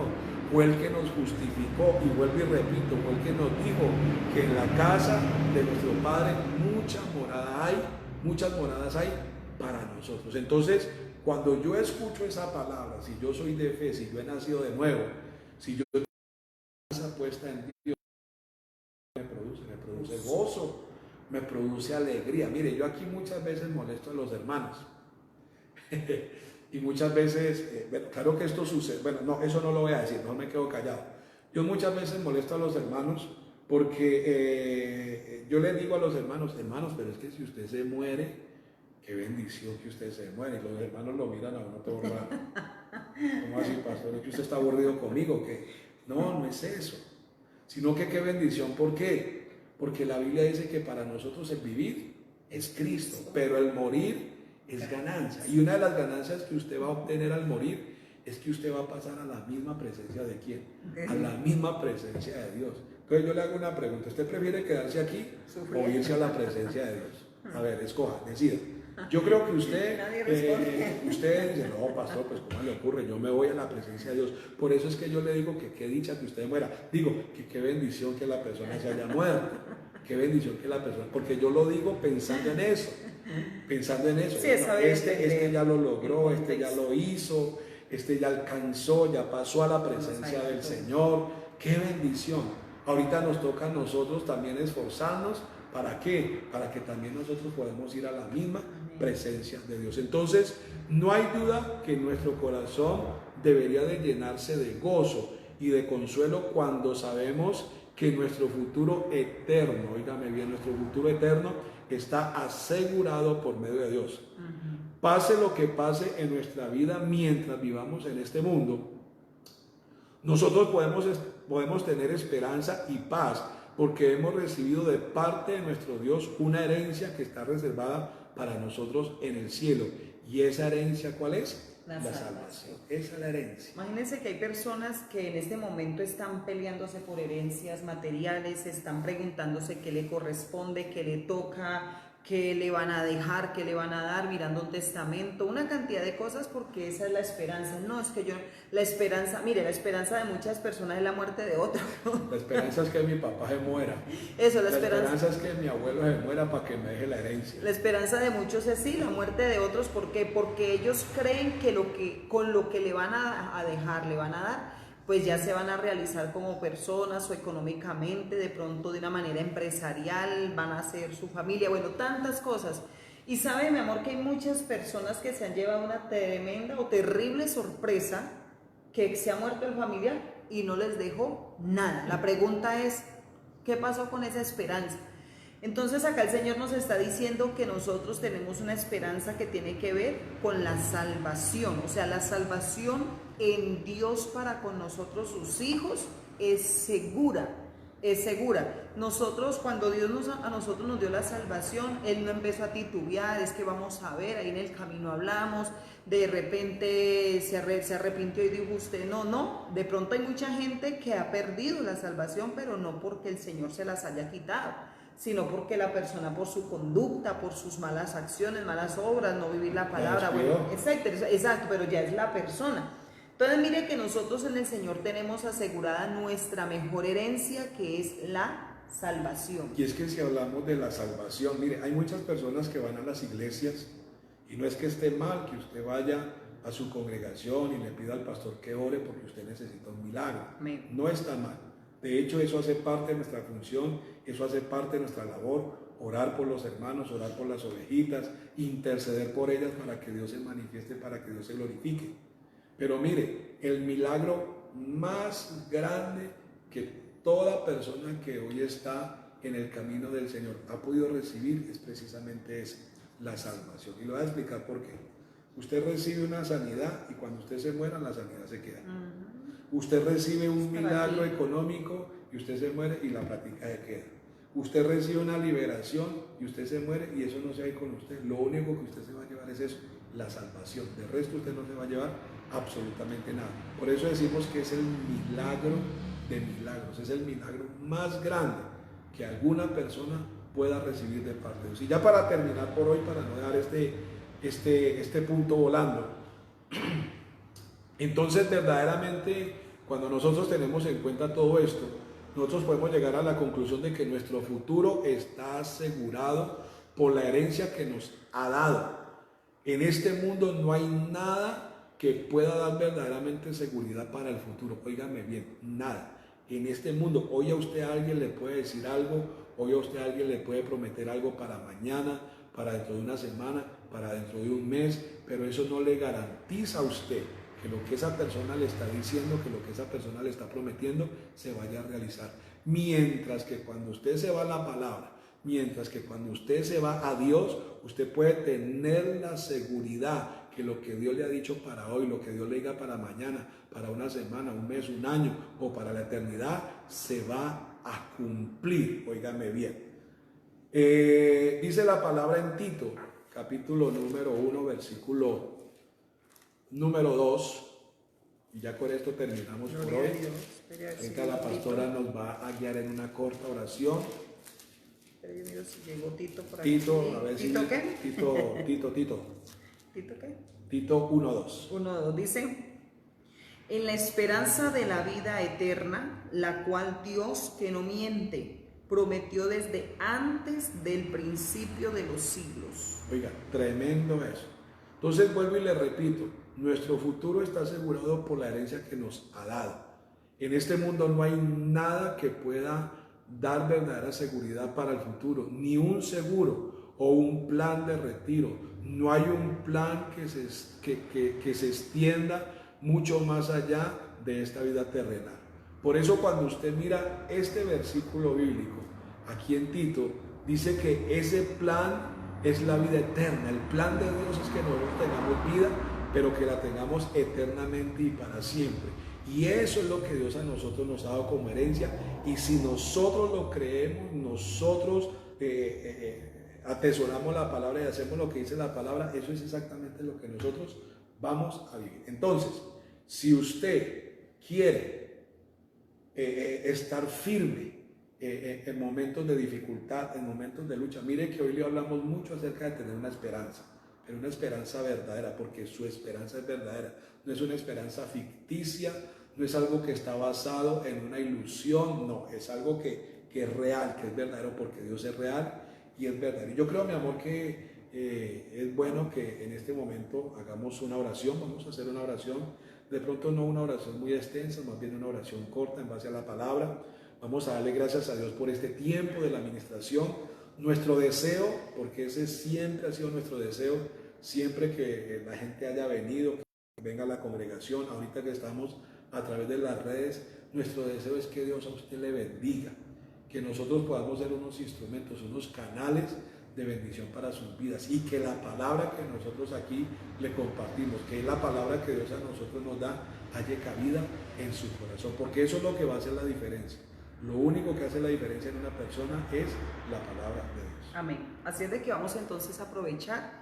fue el que nos justificó, y vuelvo y repito, fue el que nos dijo que en la casa de nuestro Padre muchas moradas hay para nosotros. Entonces, cuando yo escucho esa palabra, si yo soy de fe, si yo he nacido de nuevo, si yo tengo esa puesta en Dios, me produce gozo, me produce alegría. Mire, yo aquí muchas veces molesto a los hermanos y muchas veces, claro que esto sucede, bueno, no, eso no lo voy a decir, no me quedo callado. Yo muchas veces molesto a los hermanos porque yo les digo a los hermanos, pero es que si usted se muere, qué bendición que usted se muere. Y los hermanos lo miran a uno todo raro. ¿Cómo así, pastor? ¿Es que usted está aburrido conmigo? ¿Qué? No es eso, sino que qué bendición. ¿Por qué? Porque la Biblia dice que para nosotros el vivir es Cristo, pero el morir es ganancia. Y una de las ganancias que usted va a obtener al morir es que usted va a pasar a la misma presencia de ¿quién? A la misma presencia de Dios. Entonces yo le hago una pregunta: ¿usted prefiere quedarse aquí o irse a la presencia de Dios? A ver, escoja, decida. Yo creo que usted dice: no, pastor, pues ¿cómo le ocurre? Yo me voy a la presencia de Dios. Por eso es que yo le digo que qué dicha que usted muera. Digo, que qué bendición que la persona se haya muerto. Qué bendición que la persona, porque yo lo digo pensando en eso. Sí, bueno, este ya lo logró, este ya lo hizo, este ya alcanzó, ya pasó a la presencia del Señor. Qué bendición. Ahorita nos toca a nosotros también esforzarnos. ¿Para qué? Para que también nosotros podamos ir a la misma presencia de Dios. Entonces, no hay duda que nuestro corazón debería de llenarse de gozo y de consuelo cuando sabemos que nuestro futuro eterno, óigame bien, nuestro futuro eterno está asegurado por medio de Dios. Pase lo que pase en nuestra vida mientras vivamos en este mundo, nosotros podemos tener esperanza y paz porque hemos recibido de parte de nuestro Dios una herencia que está reservada para nosotros en el cielo. ¿Y esa herencia cuál es? La salvación. Esa es la herencia. Imagínense que hay personas que en este momento están peleándose por herencias materiales, están preguntándose qué le corresponde, qué le toca, qué le van a dejar, qué le van a dar, mirando un testamento, una cantidad de cosas, porque esa es la esperanza. No, es que la esperanza, mire, la esperanza de muchas personas es la muerte de otro. La esperanza es que mi papá se muera. Eso, la esperanza es que mi abuelo se muera para que me deje la herencia. La esperanza de muchos es sí, la muerte de otros. ¿Por qué? Porque ellos creen que con lo que le van a dejar, le van a dar, pues ya se van a realizar como personas o económicamente, de pronto de una manera empresarial, van a ser su familia, bueno, tantas cosas. Y sabe, mi amor, que hay muchas personas que se han llevado una tremenda o terrible sorpresa, que se ha muerto el familiar y no les dejó nada. La pregunta es, ¿qué pasó con esa esperanza? Entonces acá el Señor nos está diciendo que nosotros tenemos una esperanza que tiene que ver con la salvación, o sea, la salvación en Dios para con nosotros, sus hijos, es segura, es segura. Nosotros, cuando Dios a nosotros nos dio la salvación, Él no empezó a titubear, es que vamos a ver, ahí en el camino hablamos, de repente se arrepintió y dijo usted, no, de pronto hay mucha gente que ha perdido la salvación, pero no porque el Señor se las haya quitado, sino porque la persona por su conducta, por sus malas acciones, malas obras, no vivir la palabra, bueno, exacto, pero ya es la persona. Entonces mire que nosotros en el Señor tenemos asegurada nuestra mejor herencia, que es la salvación. Y es que si hablamos de la salvación, mire, hay muchas personas que van a las iglesias y no es que esté mal que usted vaya a su congregación y le pida al pastor que ore porque usted necesita un milagro. Amén. No está mal. De hecho, eso hace parte de nuestra función, eso hace parte de nuestra labor, orar por los hermanos, orar por las ovejitas, interceder por ellas para que Dios se manifieste, para que Dios se glorifique. Pero mire, el milagro más grande que toda persona que hoy está en el camino del Señor ha podido recibir es precisamente ese, la salvación. Y lo voy a explicar por qué. Usted recibe una sanidad y cuando usted se muera, la sanidad se queda. Usted recibe un milagro económico y usted se muere y la plática se queda. Usted recibe una liberación y usted se muere y eso no se va a ir con usted. Lo único que usted se va a llevar es eso, la salvación. De resto usted no se va a llevar absolutamente nada. Por eso decimos que es el milagro de milagros, es el milagro más grande que alguna persona pueda recibir de parte de Dios. Y ya para terminar por hoy, para no dejar este punto volando, entonces verdaderamente cuando nosotros tenemos en cuenta todo esto, nosotros podemos llegar a la conclusión de que nuestro futuro está asegurado por la herencia que nos ha dado. En este mundo no hay nada que pueda dar verdaderamente seguridad para el futuro. Óigame bien, nada. En este mundo, hoy a usted alguien le puede decir algo, hoy a usted alguien le puede prometer algo para mañana, para dentro de una semana, para dentro de un mes, pero eso no le garantiza a usted que lo que esa persona le está diciendo, que lo que esa persona le está prometiendo, se vaya a realizar. Mientras que cuando usted se va a la palabra, mientras que cuando usted se va a Dios, usted puede tener la seguridad que lo que Dios le ha dicho para hoy, lo que Dios le diga para mañana, para una semana, un mes, un año o para la eternidad, se va a cumplir. Óigame bien. Dice la palabra en Tito, capítulo número 1, versículo número 2, y ya con esto terminamos por hoy. Ahorita la pastora nos va a guiar en una corta oración. Si llegó Tito por aquí. Tito, a ver ¿Tito si qué? Tito. ¿Tito qué? Tito 1:2. 1:2 dice: en la esperanza de la vida eterna, la cual Dios, que no miente, prometió desde antes del principio de los siglos. Oiga, tremendo eso. Entonces vuelvo y le repito, nuestro futuro está asegurado por la herencia que nos ha dado. En este mundo no hay nada que pueda dar verdadera seguridad para el futuro, ni un seguro o un plan de retiro. No hay un plan que se extienda mucho más allá de esta vida terrenal. Por eso cuando usted mira este versículo bíblico, aquí en Tito, dice que ese plan es la vida eterna. El plan de Dios es que nosotros tengamos vida, pero que la tengamos eternamente y para siempre. Y eso es lo que Dios a nosotros nos ha dado como herencia. Y si nosotros lo creemos, nosotros atesoramos la palabra y hacemos lo que dice la palabra, eso es exactamente lo que nosotros vamos a vivir. Entonces, si usted quiere estar firme en momentos de dificultad, en momentos de lucha, mire que hoy le hablamos mucho acerca de tener una esperanza, pero una esperanza verdadera, porque su esperanza es verdadera, no es una esperanza ficticia, no es algo que está basado en una ilusión, no, es algo que es real, que es verdadero, porque Dios es real y es verdadero. Y yo creo, mi amor, que es bueno que en este momento hagamos una oración. Vamos a hacer una oración, de pronto no una oración muy extensa, más bien una oración corta en base a la palabra. Vamos a darle gracias a Dios por este tiempo de la administración. Nuestro deseo, porque ese siempre ha sido nuestro deseo, siempre que la gente haya venido, que venga a la congregación, ahorita que estamos a través de las redes, nuestro deseo es que Dios a usted le bendiga, que nosotros podamos ser unos instrumentos, unos canales de bendición para sus vidas, y que la palabra que nosotros aquí le compartimos, que es la palabra que Dios a nosotros nos da, halle cabida en su corazón, porque eso es lo que va a hacer la diferencia. Lo único que hace la diferencia en una persona es la palabra de Dios. Amén. Así es de que vamos entonces a aprovechar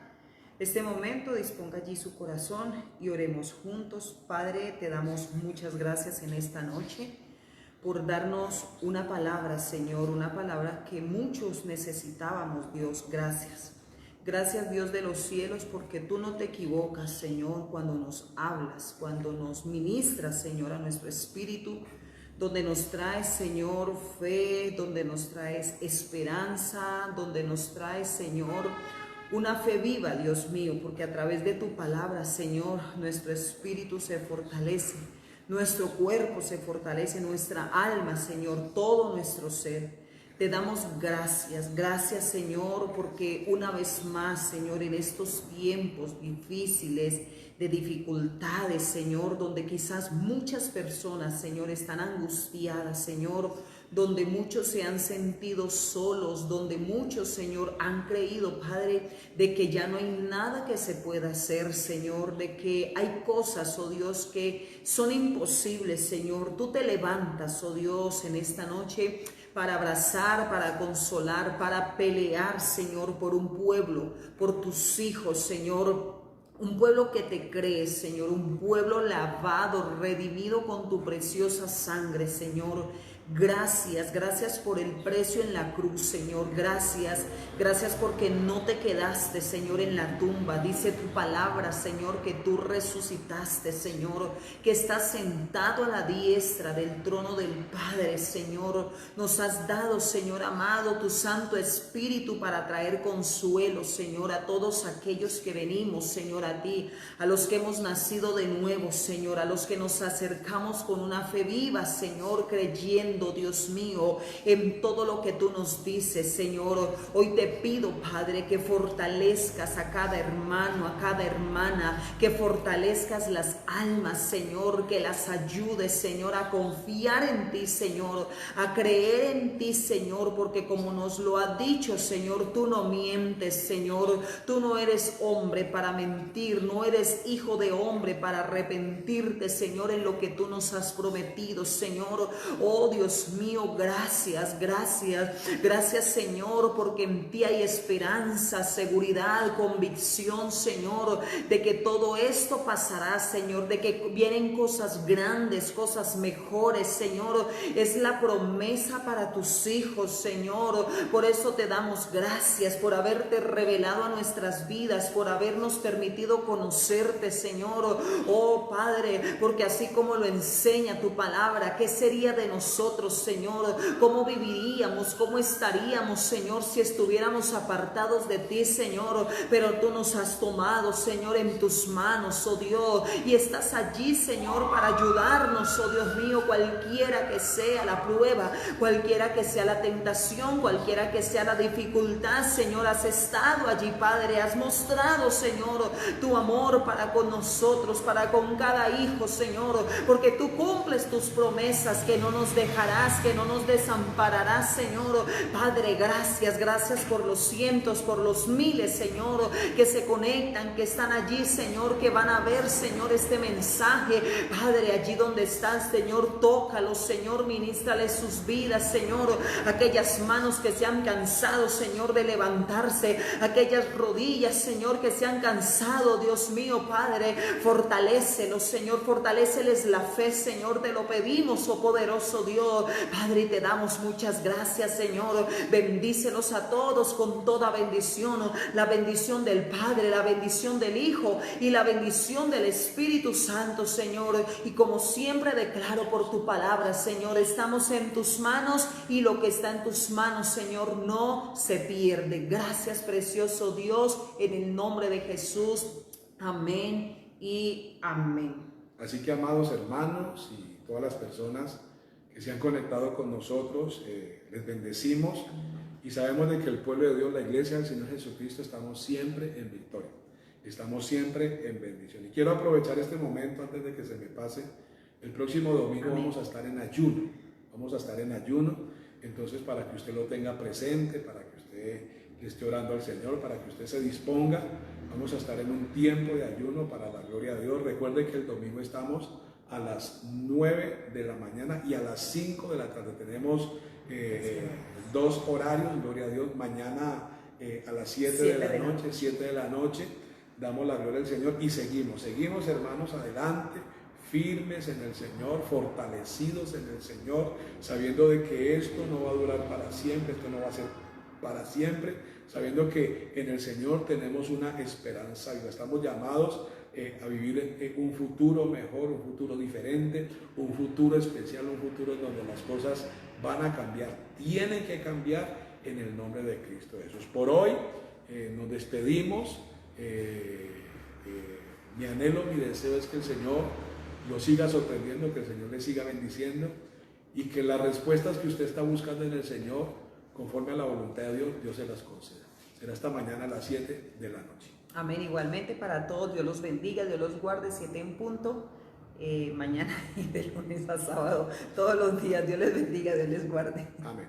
este momento, disponga allí su corazón y oremos juntos. Padre, te damos muchas gracias en esta noche por darnos una palabra, Señor, una palabra que muchos necesitábamos, Dios. Gracias. Gracias, Dios de los cielos, porque tú no te equivocas, Señor, cuando nos hablas, cuando nos ministras, Señor, a nuestro espíritu, donde nos traes, Señor, fe, donde nos traes esperanza, donde nos traes, Señor, una fe viva, Dios mío, porque a través de tu palabra, Señor, nuestro espíritu se fortalece, nuestro cuerpo se fortalece, nuestra alma, Señor, todo nuestro ser. Te damos gracias, gracias, Señor, porque una vez más, Señor, en estos tiempos difíciles, de dificultades, Señor, donde quizás muchas personas, Señor, están angustiadas, Señor, donde muchos se han sentido solos, donde muchos, Señor, han creído, Padre, de que ya no hay nada que se pueda hacer, Señor, de que hay cosas, oh Dios, que son imposibles, Señor. Tú te levantas, oh Dios, en esta noche para abrazar, para consolar, para pelear, Señor, por un pueblo, por tus hijos, Señor. Un pueblo que te cree, Señor, un pueblo lavado, redimido con tu preciosa sangre, Señor. Gracias, gracias por el precio en la cruz, Señor. Gracias, gracias porque no te quedaste, Señor, en la tumba. Dice tu palabra, Señor, que tú resucitaste, Señor, que estás sentado a la diestra del trono del Padre, Señor. Nos has dado, Señor amado, tu Santo Espíritu para traer consuelo, Señor, a todos aquellos que venimos, Señor, a ti, a los que hemos nacido de nuevo, Señor, a los que nos acercamos con una fe viva, Señor, creyendo, Dios mío, en todo lo que tú nos dices, Señor. Hoy te pido, Padre, que fortalezcas a cada hermano, a cada hermana, que fortalezcas las almas, Señor, que las ayudes, Señor, a confiar en ti, Señor, a creer en ti, Señor, porque como nos lo ha dicho, Señor, tú no mientes, Señor, tú no eres hombre para mentir, no eres hijo de hombre para arrepentirte, Señor, en lo que tú nos has prometido, Señor. Oh Dios mío, gracias, gracias, gracias, Señor, porque en ti hay esperanza, seguridad, convicción, Señor, de que todo esto pasará, Señor, de que vienen cosas grandes, cosas mejores, Señor. Es la promesa para tus hijos, Señor. Por eso te damos gracias por haberte revelado a nuestras vidas, por habernos permitido conocerte, Señor. Oh Padre, porque así como lo enseña tu palabra, ¿qué sería de nosotros nosotros, Señor. ¿Cómo viviríamos? ¿Cómo estaríamos, Señor, si estuviéramos apartados de ti, Señor? Pero tú nos has tomado, Señor, en tus manos, oh Dios, y estás allí, Señor, para ayudarnos, oh Dios mío, cualquiera que sea la prueba, cualquiera que sea la tentación, cualquiera que sea la dificultad, Señor, has estado allí, Padre, has mostrado, Señor, tu amor para con nosotros, para con cada hijo, Señor, porque tú cumples tus promesas, que no nos dejarás, que no nos desampararás, Señor. Padre, gracias, gracias por los cientos, por los miles, Señor, que se conectan, que están allí, Señor, que van a ver, Señor, este mensaje. Padre, allí donde están, Señor, tócalos, Señor, ministrales sus vidas, Señor, aquellas manos que se han cansado, Señor, de levantarse, aquellas rodillas, Señor, que se han cansado, Dios mío, Padre, fortalécelos, Señor, fortaléceles la fe, Señor, te lo pedimos, oh poderoso Dios, Padre, y te damos muchas gracias, Señor. Bendícelos a todos con toda bendición, la bendición del Padre, la bendición del Hijo y la bendición del Espíritu Santo, Señor. Y como siempre declaro por tu palabra, Señor, estamos en tus manos y lo que está en tus manos, Señor, no se pierde. Gracias, precioso Dios, en el nombre de Jesús. Amén y amén. Así que, amados hermanos y todas las personas que se han conectado con nosotros, les bendecimos y sabemos de que el pueblo de Dios, la iglesia del Señor Jesucristo, estamos siempre en victoria, estamos siempre en bendición. Y quiero aprovechar este momento antes de que se me pase. El próximo domingo vamos a estar en ayuno, entonces para que usted lo tenga presente, para que usted le esté orando al Señor, para que usted se disponga. Vamos a estar en un tiempo de ayuno para la gloria de Dios. Recuerde que el domingo estamos a las 9 de la mañana y a las 5 de la tarde. Tenemos dos horarios, gloria a Dios. Mañana a las 7 de la noche, damos la gloria al Señor y seguimos, hermanos, adelante, firmes en el Señor, fortalecidos en el Señor, sabiendo de que esto no va a durar para siempre, esto no va a ser para siempre, sabiendo que en el Señor tenemos una esperanza y estamos llamados a vivir un futuro mejor, un futuro diferente, un futuro especial, un futuro en donde las cosas van a cambiar, tienen que cambiar en el nombre de Cristo Jesús. Por hoy nos despedimos. Mi anhelo, mi deseo es que el Señor lo siga sorprendiendo, que el Señor le siga bendiciendo y que las respuestas que usted está buscando en el Señor, conforme a la voluntad de Dios, Dios se las conceda. Será esta mañana a las 7 de la noche. Amén. Igualmente para todos, Dios los bendiga, Dios los guarde, 7 en punto. Mañana y de lunes a sábado, todos los días, Dios les bendiga, Dios les guarde. Amén.